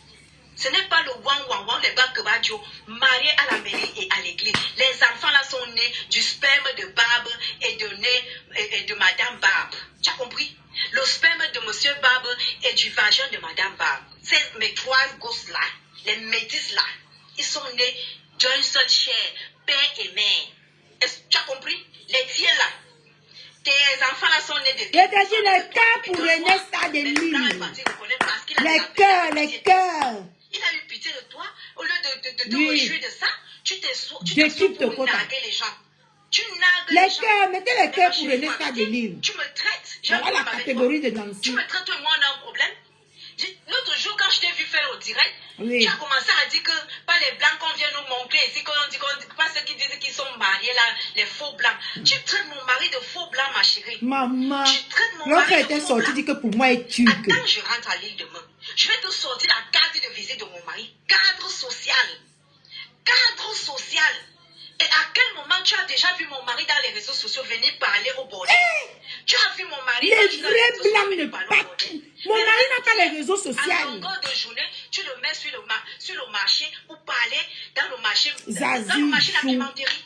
Speaker 3: Ce n'est pas le wang, les Bakebadjo, mariés à la mairie et à l'église. Les enfants là sont nés du sperme de Barbe et de Madame Barbe. Tu as compris? Le sperme de Monsieur Barbe et du vagin de Madame Barbe. C'est mes trois gosses là, les métis là. Ils sont nés d'une seule chair, père et mère. Tu as compris? Les tiens là. Tes enfants là sont nés de...
Speaker 1: Je te dis les cœurs pour René Stade-Lille. Les cœurs.
Speaker 3: Il a eu pitié de toi. Au lieu de te réjouir de ça, tu t'es pour narguer les gens. Tu nargues les gens.
Speaker 1: Cœurs, mettez les cœurs pour René Stade-Lille.
Speaker 3: Tu me traites.
Speaker 1: Voilà la catégorie de Nancy.
Speaker 3: Tu me traites, toi et moi, on a un problème. L'autre jour, quand je t'ai vu faire au direct, tu as commencé à dire que pas les blancs qu'on vient nous montrer ici, pas ceux qui disent qu'ils sont mariés là, les faux blancs. Tu traites mon mari de faux blanc, ma chérie.
Speaker 1: Maman,
Speaker 3: tu traites mon
Speaker 1: l'autre
Speaker 3: mari
Speaker 1: était
Speaker 3: de faux
Speaker 1: sorti
Speaker 3: blanc.
Speaker 1: dit que pour moi est turc.
Speaker 3: Attends, je rentre à l'île demain. Je vais te sortir la carte de visite de mon mari. Cadre social. Cadre social. Et à quel moment tu as déjà vu mon mari dans les réseaux sociaux venir parler au bordel? Tu as vu mon mari
Speaker 1: les vrais blancs ne partent. Mon mari n'a pas les réseaux sociaux.
Speaker 3: À longueur de journée, tu le mets sur le marché pour parler dans le marché,
Speaker 1: Zazie,
Speaker 3: dans le marché de la pimenterie.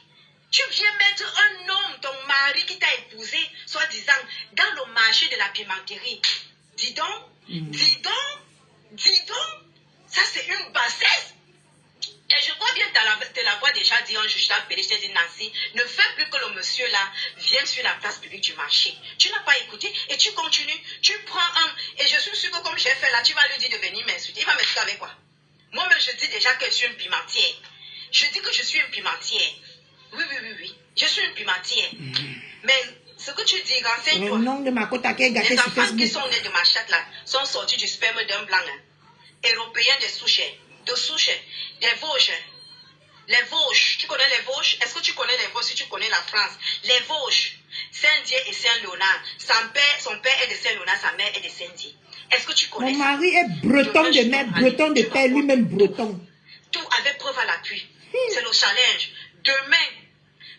Speaker 3: Tu viens mettre un homme, ton mari qui t'a épousé, soi-disant, dans le marché de la pimenterie. Dis donc, dis donc, ça c'est une bassesse. Et je crois bien te l'avoir déjà dit un jour, je t'ai appelé, je t'ai dit Nancy, ne fais plus que le monsieur là vienne sur la place publique du marché. Tu n'as pas écouté et tu continues, tu prends un, et je suis sûre que comme j'ai fait là, tu vas lui dire de venir m'insulter. Il va m'insulter avec quoi? Moi-même je dis déjà que je suis une pimentière. Je dis que je suis une pimentière. Oui, je suis une pimentière. Mais ce que tu dis, renseigne-toi.
Speaker 1: Le nom de ma côte à qui est gâté
Speaker 3: les
Speaker 1: sur
Speaker 3: enfants
Speaker 1: Facebook.
Speaker 3: qui sont nés de ma chatte là sont sortis du sperme d'un blanc, européen de souche, des Vosges. Les Vosges, tu connais les Vosges? Est-ce que tu connais les Vosges si tu connais la France? Les Vosges, Saint-Dié et Saint-Léonard. Son père est de Saint-Léonard, sa mère est de Saint-Dié. Est-ce que tu connais?
Speaker 1: Mon mari est breton de mère, breton de père, lui-même breton.
Speaker 3: Tout avec preuve à l'appui. C'est le challenge. Demain,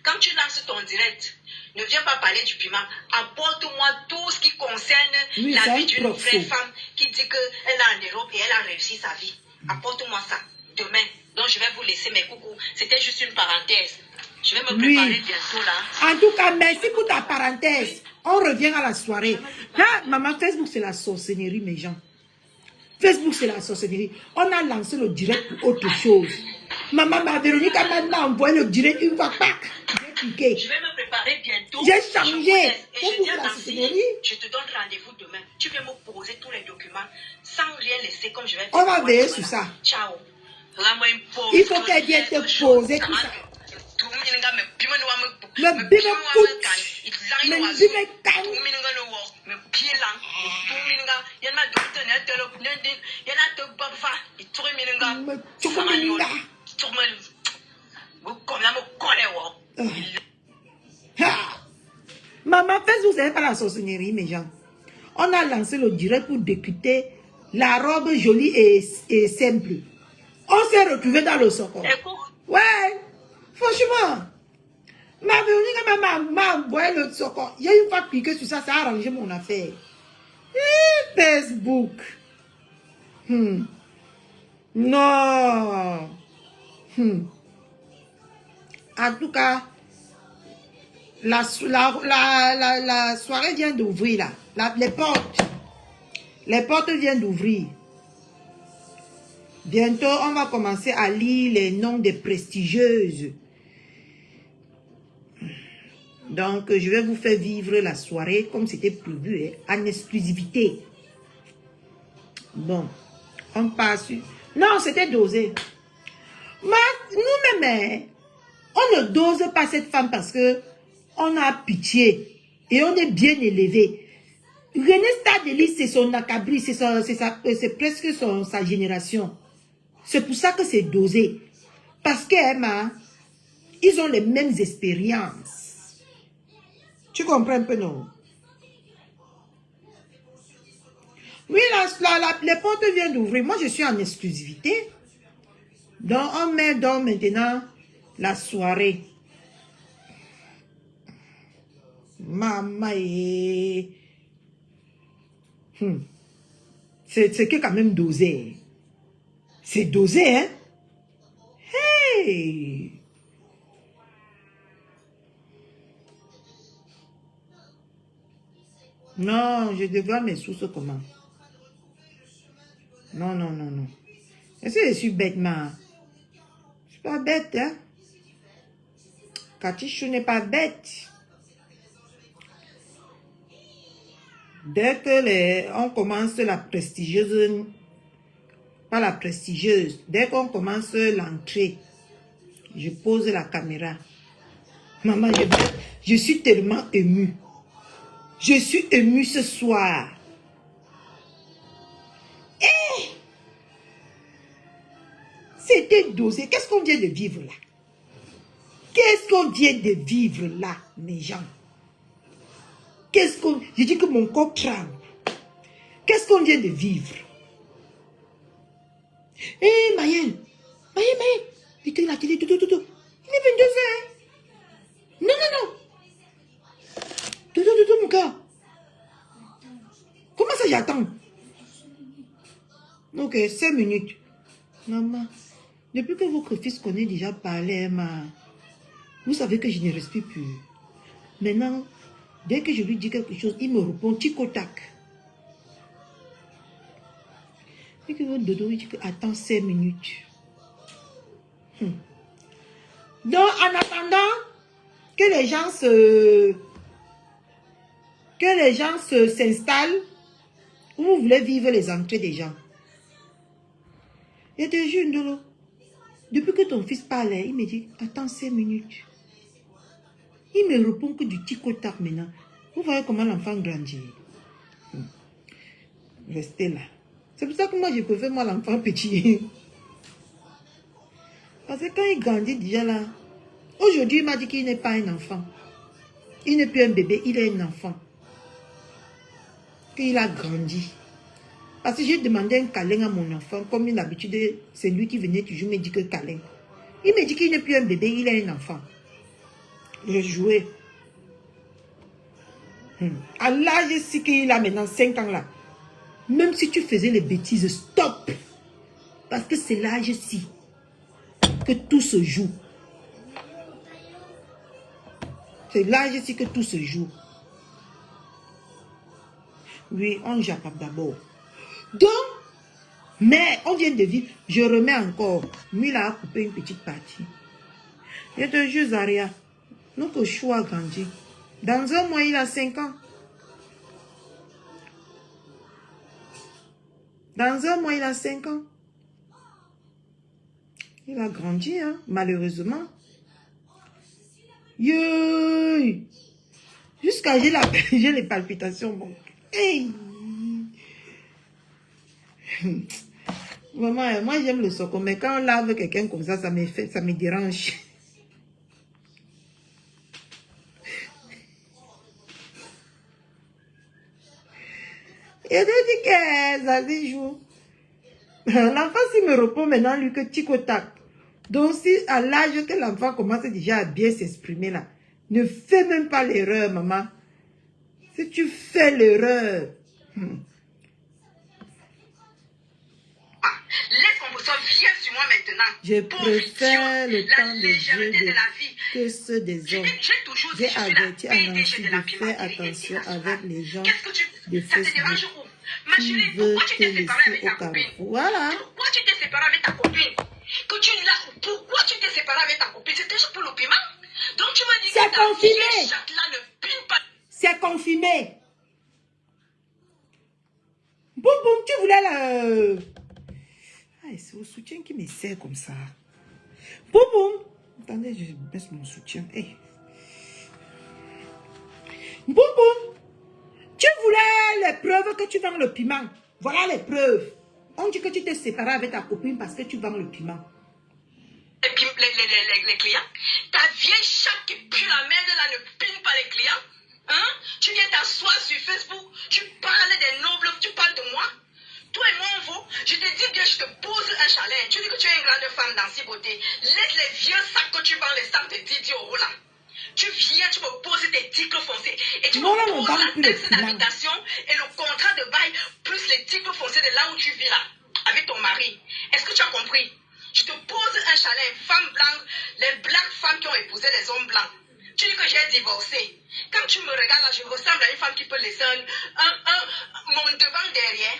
Speaker 3: quand tu lances ton direct, ne viens pas parler du piment. Apporte-moi tout ce qui concerne la vie d'une vraie femme qui dit qu'elle est en Europe et elle a réussi sa vie. Apporte-moi ça. Demain. Donc je vais vous laisser mes coucous. C'était juste une parenthèse. Je vais me préparer bientôt là.
Speaker 1: En tout cas, merci pour ta parenthèse. On revient à la soirée. Là, maman, Facebook c'est la sorcellerie, mes gens. Facebook c'est la sorcellerie. On a lancé le direct pour autre chose. Maman, ma Véronique m'a envoyé le direct une fois, pack. J'ai cliqué.
Speaker 3: Je vais me préparer bientôt.
Speaker 1: J'ai changé.
Speaker 3: Je te donne rendez-vous demain. Tu vais me poser tous les documents sans rien laisser comme je vais faire.
Speaker 1: On va veiller sur ça.
Speaker 3: Ciao.
Speaker 1: Il faut qu'elle vienne te poser tout ça. Le bébé coûte. Le bébé calme. Maman, Facebook, c'est pas la sorcellerie, mes gens. On a lancé le direct pour décuter la robe jolie et simple. On s'est retrouvé dans le socor. Ouais, franchement. Ma Véronique m'a envoyé le socor. Il y a une fois cliqué sur ça, ça a arrangé mon affaire. Facebook. Non. En tout cas, la soirée vient d'ouvrir là. Les portes viennent d'ouvrir. Bientôt, on va commencer à lire les noms des prestigieuses. Donc, je vais vous faire vivre la soirée comme c'était prévu, en exclusivité. Bon, on passe. Non, c'était dosé. Nous-mêmes, on ne dose pas cette femme parce que on a pitié et on est bien élevé. René Stadeli, c'est son acabri, c'est presque sa génération. C'est pour ça que c'est dosé. Parce qu'Emma, ils ont les mêmes expériences. Tu comprends un peu, non? Oui, les portes viennent d'ouvrir. Moi, je suis en exclusivité. Donc, on met donc maintenant la soirée. Maman, c'est que quand même dosé. C'est dosé, hein? Hey! Non, je devrais mes sources comment? Non. Est-ce que je suis bête, ma? Je suis pas bête, hein? Katichou n'est pas bête. Dès que on commence la prestigieuse, pas la prestigieuse, dès qu'on commence l'entrée, je pose la caméra. Maman, je suis tellement émue. Je suis émue ce soir. Eh! C'était dosé. Qu'est-ce qu'on vient de vivre là? Qu'est-ce qu'on vient de vivre là, mes gens? Je dis que mon corps tremble. Qu'est-ce qu'on vient de vivre? Eh, Mayel. Putain, la télé, tout. Il est 22h. Non. Tout, mon gars. Comment ça, j'attends? Ok, 5 minutes. Maman, depuis que votre fils connaît déjà parlé, vous savez que je ne respire plus. Maintenant, dès que je lui dis quelque chose, il me répond tic-au-tac. Et que votre dodo, il dit que attends 5 minutes. Donc, en attendant que les gens s'installent, vous voulez vivre les entrées des gens. Et te jure, Ndolo, depuis que ton fils parlait, il me dit, attends 5 minutes. Il me répond que du tic-au-tac maintenant. Vous voyez comment l'enfant grandit. Restez là. C'est pour ça que moi, je préfère moi l'enfant petit. Parce que quand il grandit déjà là, aujourd'hui, il m'a dit qu'il n'est pas un enfant. Il n'est plus un bébé, il est un enfant. Qu'il a grandi. Parce que j'ai demandé un câlin à mon enfant, comme d'habitude, c'est lui qui venait toujours me dire que câlin. Il me dit qu'il n'est plus un bébé, il est un enfant. J'ai joué. À l'âge si qu'il a maintenant 5 ans là, même si tu faisais les bêtises, stop. Parce que c'est l'âge-ci que tout se joue. C'est l'âge-ci que tout se joue. Oui, on jappe d'abord. Donc, mais on vient de vivre, je remets encore. Mila a coupé une petite partie. Je te jure, Zaria, notre choix a grandi. Dans un mois, il a 5 ans. Dans un mois, il a 5 ans. Il a grandi, hein, malheureusement. Yey! Jusqu'à j'ai les palpitations. Bon. Hey! Maman, moi j'aime le soco, mais quand on lave quelqu'un comme ça, ça me dérange. Il a dit que ça se joue. L'enfant, s'il me répond maintenant, lui, que tic-au-tac. Donc, si à l'âge que l'enfant commence déjà à bien s'exprimer là, ne fais même pas l'erreur, maman. Si tu fais l'erreur,
Speaker 3: Laisse qu'on me soit viens sur moi maintenant.
Speaker 1: Je préfère le temps de Dieu
Speaker 3: de la vie
Speaker 1: que ceux des hommes. J'ai averti à Nancy de faire attention avec les gens de Facebook. Tu veux te laisser au carrefour. Voilà.
Speaker 3: Pourquoi tu t'es séparé avec ta copine? Pourquoi tu t'es séparé avec ta copine? C'était juste pour le piment. Donc tu m'as dit
Speaker 1: c'est
Speaker 3: que ta
Speaker 1: confirmé.
Speaker 3: chatte-là ne pime pas.
Speaker 1: C'est confirmé. Boum boum, tu voulais le... Ah, c'est au soutien qui me sert comme ça. Boum boum. Attendez, je baisse mon soutien. Hey. Boum boum. Tu voulais les preuves que tu vends le piment. Voilà les preuves. On dit que tu t'es séparé avec ta copine parce que tu vends le piment.
Speaker 3: Les clients, ta vieille chatte qui pue la merde là ne pine pas les clients. Hein? Tu viens t'asseoir sur Facebook, tu parles des nobles, tu parles de moi. Toi et moi on vaut. Je te dis bien, je te pose un challenge. Tu dis que tu es une grande femme dans si beauté. Laisse les vieux sacs que tu vends, les sacs de 10 € là. Tu viens, tu me poses tes ticles foncés et tu me poses la taxe d'habitation et le contrat de bail plus les ticles foncés de là où tu vis là, avec ton mari. Est-ce que tu as compris? Je te pose un challenge, femme blanche, les black femmes qui ont épousé les hommes blancs. Tu dis que j'ai divorcé. Quand tu me regardes là, je ressemble à une femme qui peut laisser mon devant derrière.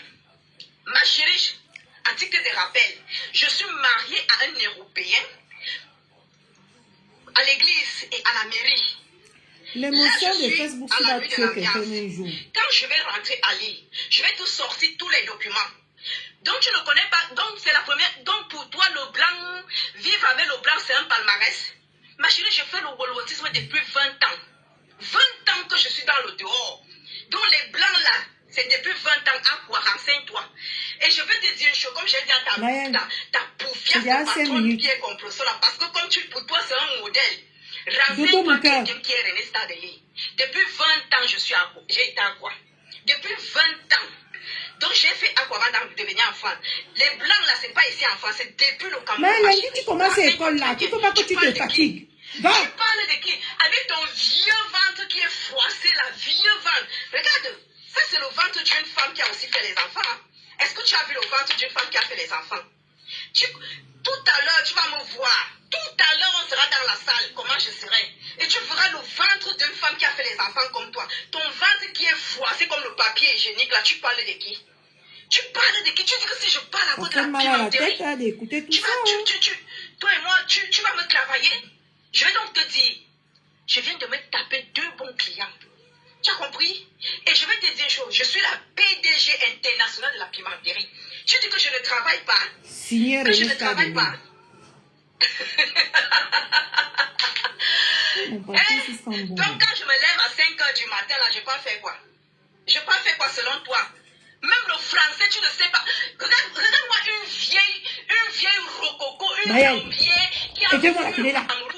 Speaker 3: Ma chérie, à titre de rappel, je suis mariée à un Européen, à l'église et à la mairie.
Speaker 1: L'émotion de Facebook, c'est la tuer quelqu'un un jour.
Speaker 3: Quand je vais rentrer à Lille, je vais te sortir tous les documents. Donc tu ne connais pas, donc c'est la première, donc pour toi le blanc, vivre avec le blanc c'est un palmarès. Ma chérie, je fais le wolwotisme depuis 20 ans. 20 ans que je suis dans le dehors. Donc les blancs là, c'est depuis 20 ans à quoi, renseigne-toi. Et je vais te dire une chose, comme j'ai dit à ta poufiasse, ta patronne qui est complotée là, parce que comme pour toi c'est un modèle. Renseigne-toi quelqu'un qui est René Stadeli. Depuis 20 ans, j'ai été à quoi? Depuis 20 ans. Donc j'ai fait Aqua avant de devenir enfant. Les blancs là, c'est pas ici en France, c'est depuis le Cameroun.
Speaker 1: Mais lundi, tu commences l'école là, il ne faut pas que tu te fatigues. Va.
Speaker 3: Tu parles de qui? Avec ton vieux ventre qui est froissé, la vieux ventre. Regarde, ça c'est le ventre d'une femme qui a aussi fait les enfants. Hein? Est-ce que tu as vu le ventre d'une femme qui a fait les enfants? Tout à l'heure, tu vas me voir. Tout à l'heure, on sera dans la salle. Comment je serai? Et tu verras le ventre d'une femme qui a fait les enfants comme toi. Ton ventre qui est froissé comme le papier hygiénique, là, tu parles de qui? Tu parles de qui? Tu dis que si je parle à cause de la pimenterie, toi et moi, tu vas me travailler. Je vais donc te dire, je viens de me taper 2 bons clients. Tu as compris? Et je vais te dire une chose, je suis la PDG internationale de la pimenterie. Tu dis que je ne travaille pas.
Speaker 1: Signer
Speaker 3: que je ne travaille pas. Donc quand je me lève à 5 h du matin, là, je peux faire quoi? Je peux faire quoi selon toi? Même le français, tu ne sais pas. Regarde-moi une vieille rococo, une plombière qui a pour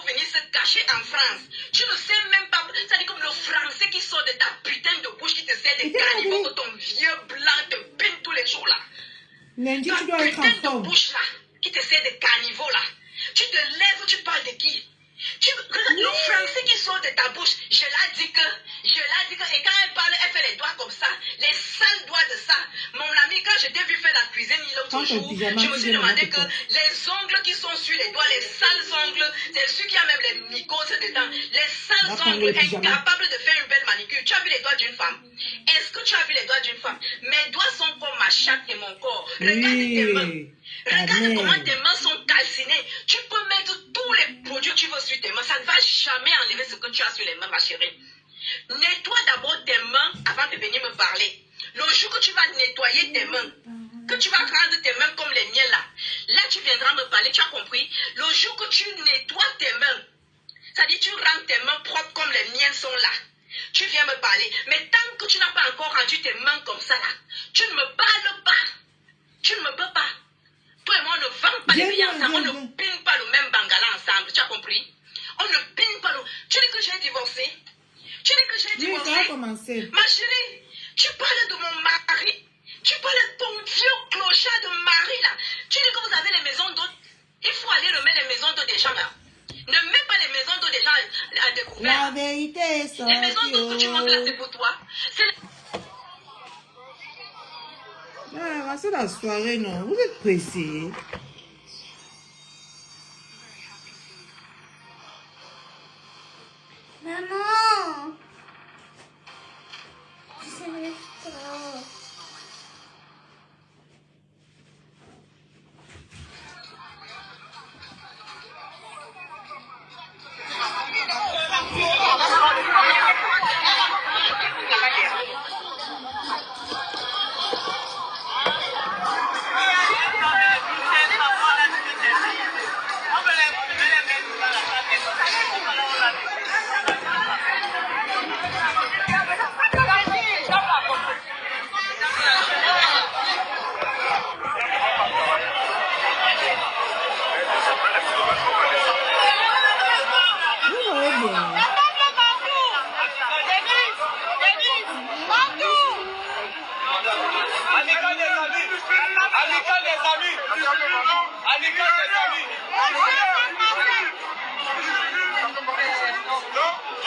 Speaker 3: venir se cacher en France. Tu ne sais même pas. Ça dit comme le français qui sort de ta putain de bouche qui te sert de caniveau que ton vieux blanc te pine tous les jours là.
Speaker 1: Lundi,
Speaker 3: ta
Speaker 1: tu dois être en
Speaker 3: putain de bouche là, qui te sert de caniveau là. Tu te lèves, tu parles de qui? Regarde le français qui sort de ta bouche. Je l'ai dit que, et quand elle parle, elle fait les doigts comme ça, les sales doigts de ça. Mon ami, quand je t'ai vu faire la cuisine l'autre jour, je me suis demandé que les ongles qui sont sur les doigts, les sales ongles, c'est celui qui a même les mycoses dedans, les sales ongles, incapables de faire une belle manicure. Tu as vu les doigts d'une femme? Est-ce que tu as vu les doigts d'une femme? Mes doigts sont comme ma chatte et mon corps. Regarde tes mains. Regarde comment tes mains sont calcinées. Tu peux mettre tous les produits que tu veux sur tes mains. Ça ne va jamais enlever ce que tu as sur les mains, ma chérie. Nettoie d'abord tes mains avant de venir me parler. Le jour que tu vas nettoyer tes mains, que tu vas rendre tes mains comme les miennes là tu viendras me parler, tu as compris? Le jour que tu nettoies tes mains, ça dit tu rends tes mains propres comme les miennes sont là. Tu viens me parler. Mais tant que tu n'as pas encore rendu tes mains comme ça là, tu ne me parles pas. Tu ne me peux pas. Toi et moi, on ne vend pas les billets ensemble. On ne pine pas le même bangala ensemble. Tu as compris? On ne pine pas le... Tu dis que j'ai divorcé? Tu dis que j'ai divorcé? Ma chérie, tu parles de mon mari. Tu parles de ton vieux clochard de mari là. Tu dis que vous avez les maisons d'autres. Il faut aller remettre les maisons d'autres des gens là. Ne mets pas les maisons d'autres des gens à découvert.
Speaker 1: La vérité est sortie.
Speaker 3: Les maisons d'autres que tu montes là, c'est pour toi.
Speaker 1: Ah, c'est la soirée, non. Vous êtes pressé.
Speaker 2: Maman. Je me lève trop.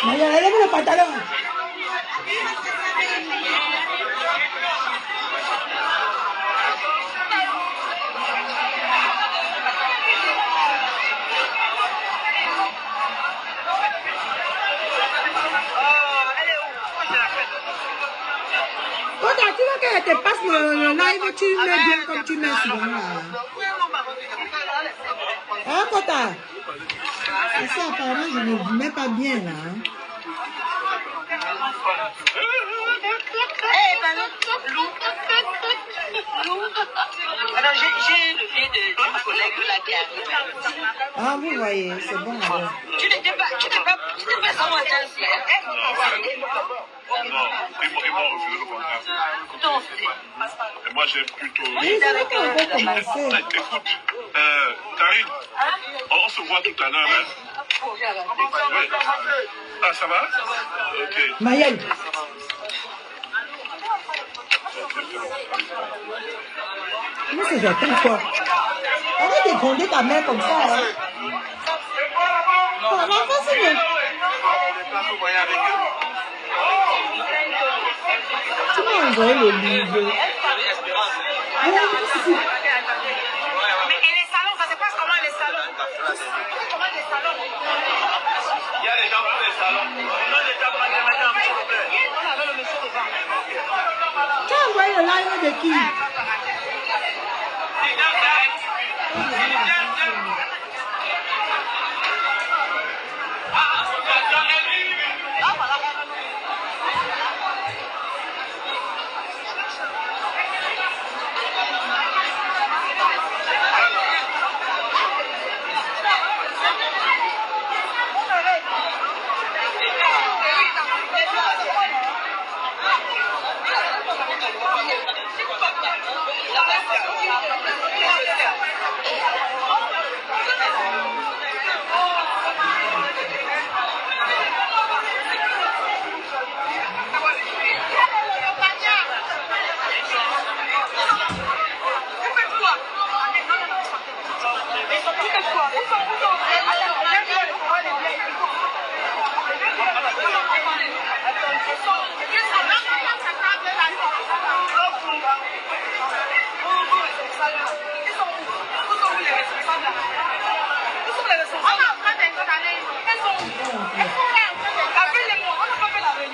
Speaker 1: Maya, lève le pantalon. Quand tu veux qu'elle te passe le live, tu mets bien comme tu mets souvent là. Hein, Kota? Et ça, apparemment, je ne mets pas bien là.
Speaker 3: Alors, j'ai le lien d'une collègue là qui arrive.
Speaker 1: Ah, vous voyez, c'est bon alors.
Speaker 3: Tu n'étais pas sans moi,
Speaker 4: non, ils m'ont refusé le contrat. Et moi, j'aime plutôt...
Speaker 1: Oui, ça va pas encore commencer.
Speaker 4: Écoute, Karine, on se voit tout à l'heure. Hein? Oui. Ah, ça va? Ok.
Speaker 1: Mayel. Comment c'est j'attends quoi? Arrête de gronder ta mère comme ça. Hein? Oh, l'enfant, c'est bien. Tu m'as envoyé le livre.
Speaker 3: Mais et les salons, ça se passe comment les salons? Comment les salons? Il y a des gens pour les salons. On a déjà pris maintenant un petit peu. On avait le monsieur devant.
Speaker 1: Tu as envoyé le live de qui?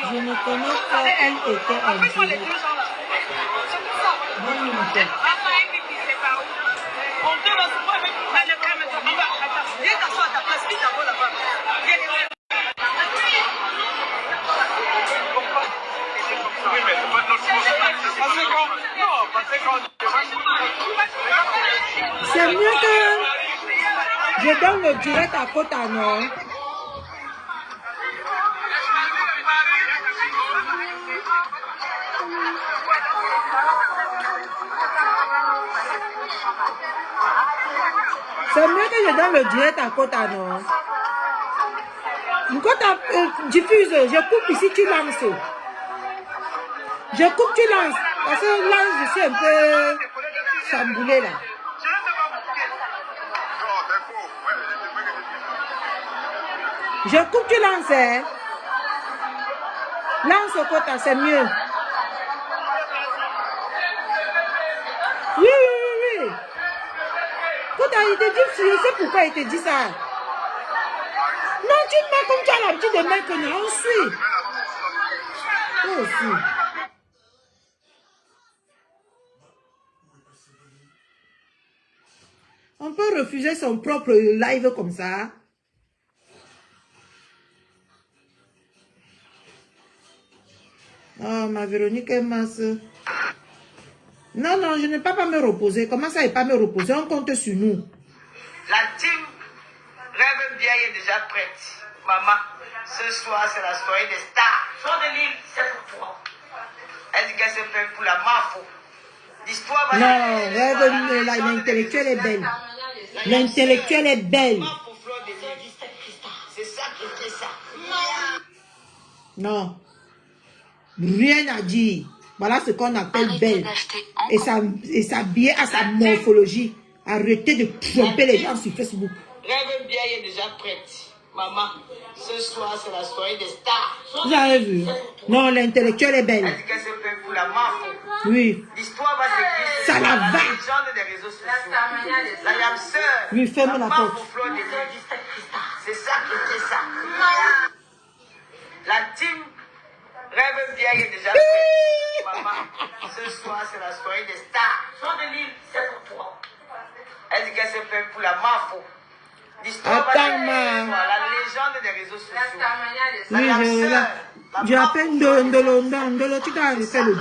Speaker 1: Je ne connais pas, elle était en direct. Bonne nuit. C'est mieux que je donne le direct à Kota, non? C'est mieux que je donne le direct à Kota, non? Kota diffuse, je coupe ici, tu lances. Je coupe, tu lances. Parce que là, je suis un peu chamboulé là. Je coupe, tu lances. Hein? Lance au Kota, c'est mieux. Oui, oui, oui. Quand il te dit, je sais pourquoi il te dit ça. Non, tu te mets comme tu as l'habitude de mettre, non, on suit. Toi aussi. On peut refuser son propre live comme ça. Oh, ma Véronique est mince. Non, non, je ne peux pas me reposer. Comment ça, il ne pas me reposer? On compte sur nous.
Speaker 3: La team Rêve bien est déjà prête. Maman, ce soir, c'est la soirée des stars. Soir de l'île, c'est pour toi. Elle dit qu'elle se fait pour la mafo. L'histoire va...
Speaker 1: Non, Rêve, l'intellectuelle est belle. L'intellectuelle est belle.
Speaker 3: C'est ça qui fait ça.
Speaker 1: Non. Rien à dire. Voilà ce qu'on appelle belle. Et s'habiller à sa morphologie. Arrêtez de tromper les gens sur Facebook.
Speaker 3: Rêve bien est déjà prête. Maman, ce soir, c'est la soirée des stars.
Speaker 1: Vous avez vu? Non, l'intellectuelle est belle.
Speaker 3: Elle dit qu'elle se fait pour la mafo.
Speaker 1: Oui.
Speaker 3: L'histoire va s'écrire.
Speaker 1: Ça la va.
Speaker 3: La légende des réseaux sociaux. La yamseur.
Speaker 1: Oui, ferme la porte.
Speaker 3: C'est ça qui fait ça. La team Rêve bien est déjà prête. Maman, ce soir, c'est la soirée des stars. Soir de l'île, c'est pour toi. Elle dit qu'elle se fait pour la mafo. L'histoire va s'écrire. La légende des réseaux sociaux.
Speaker 1: Oui, j'ai à peine de l'eau, tu dois faire le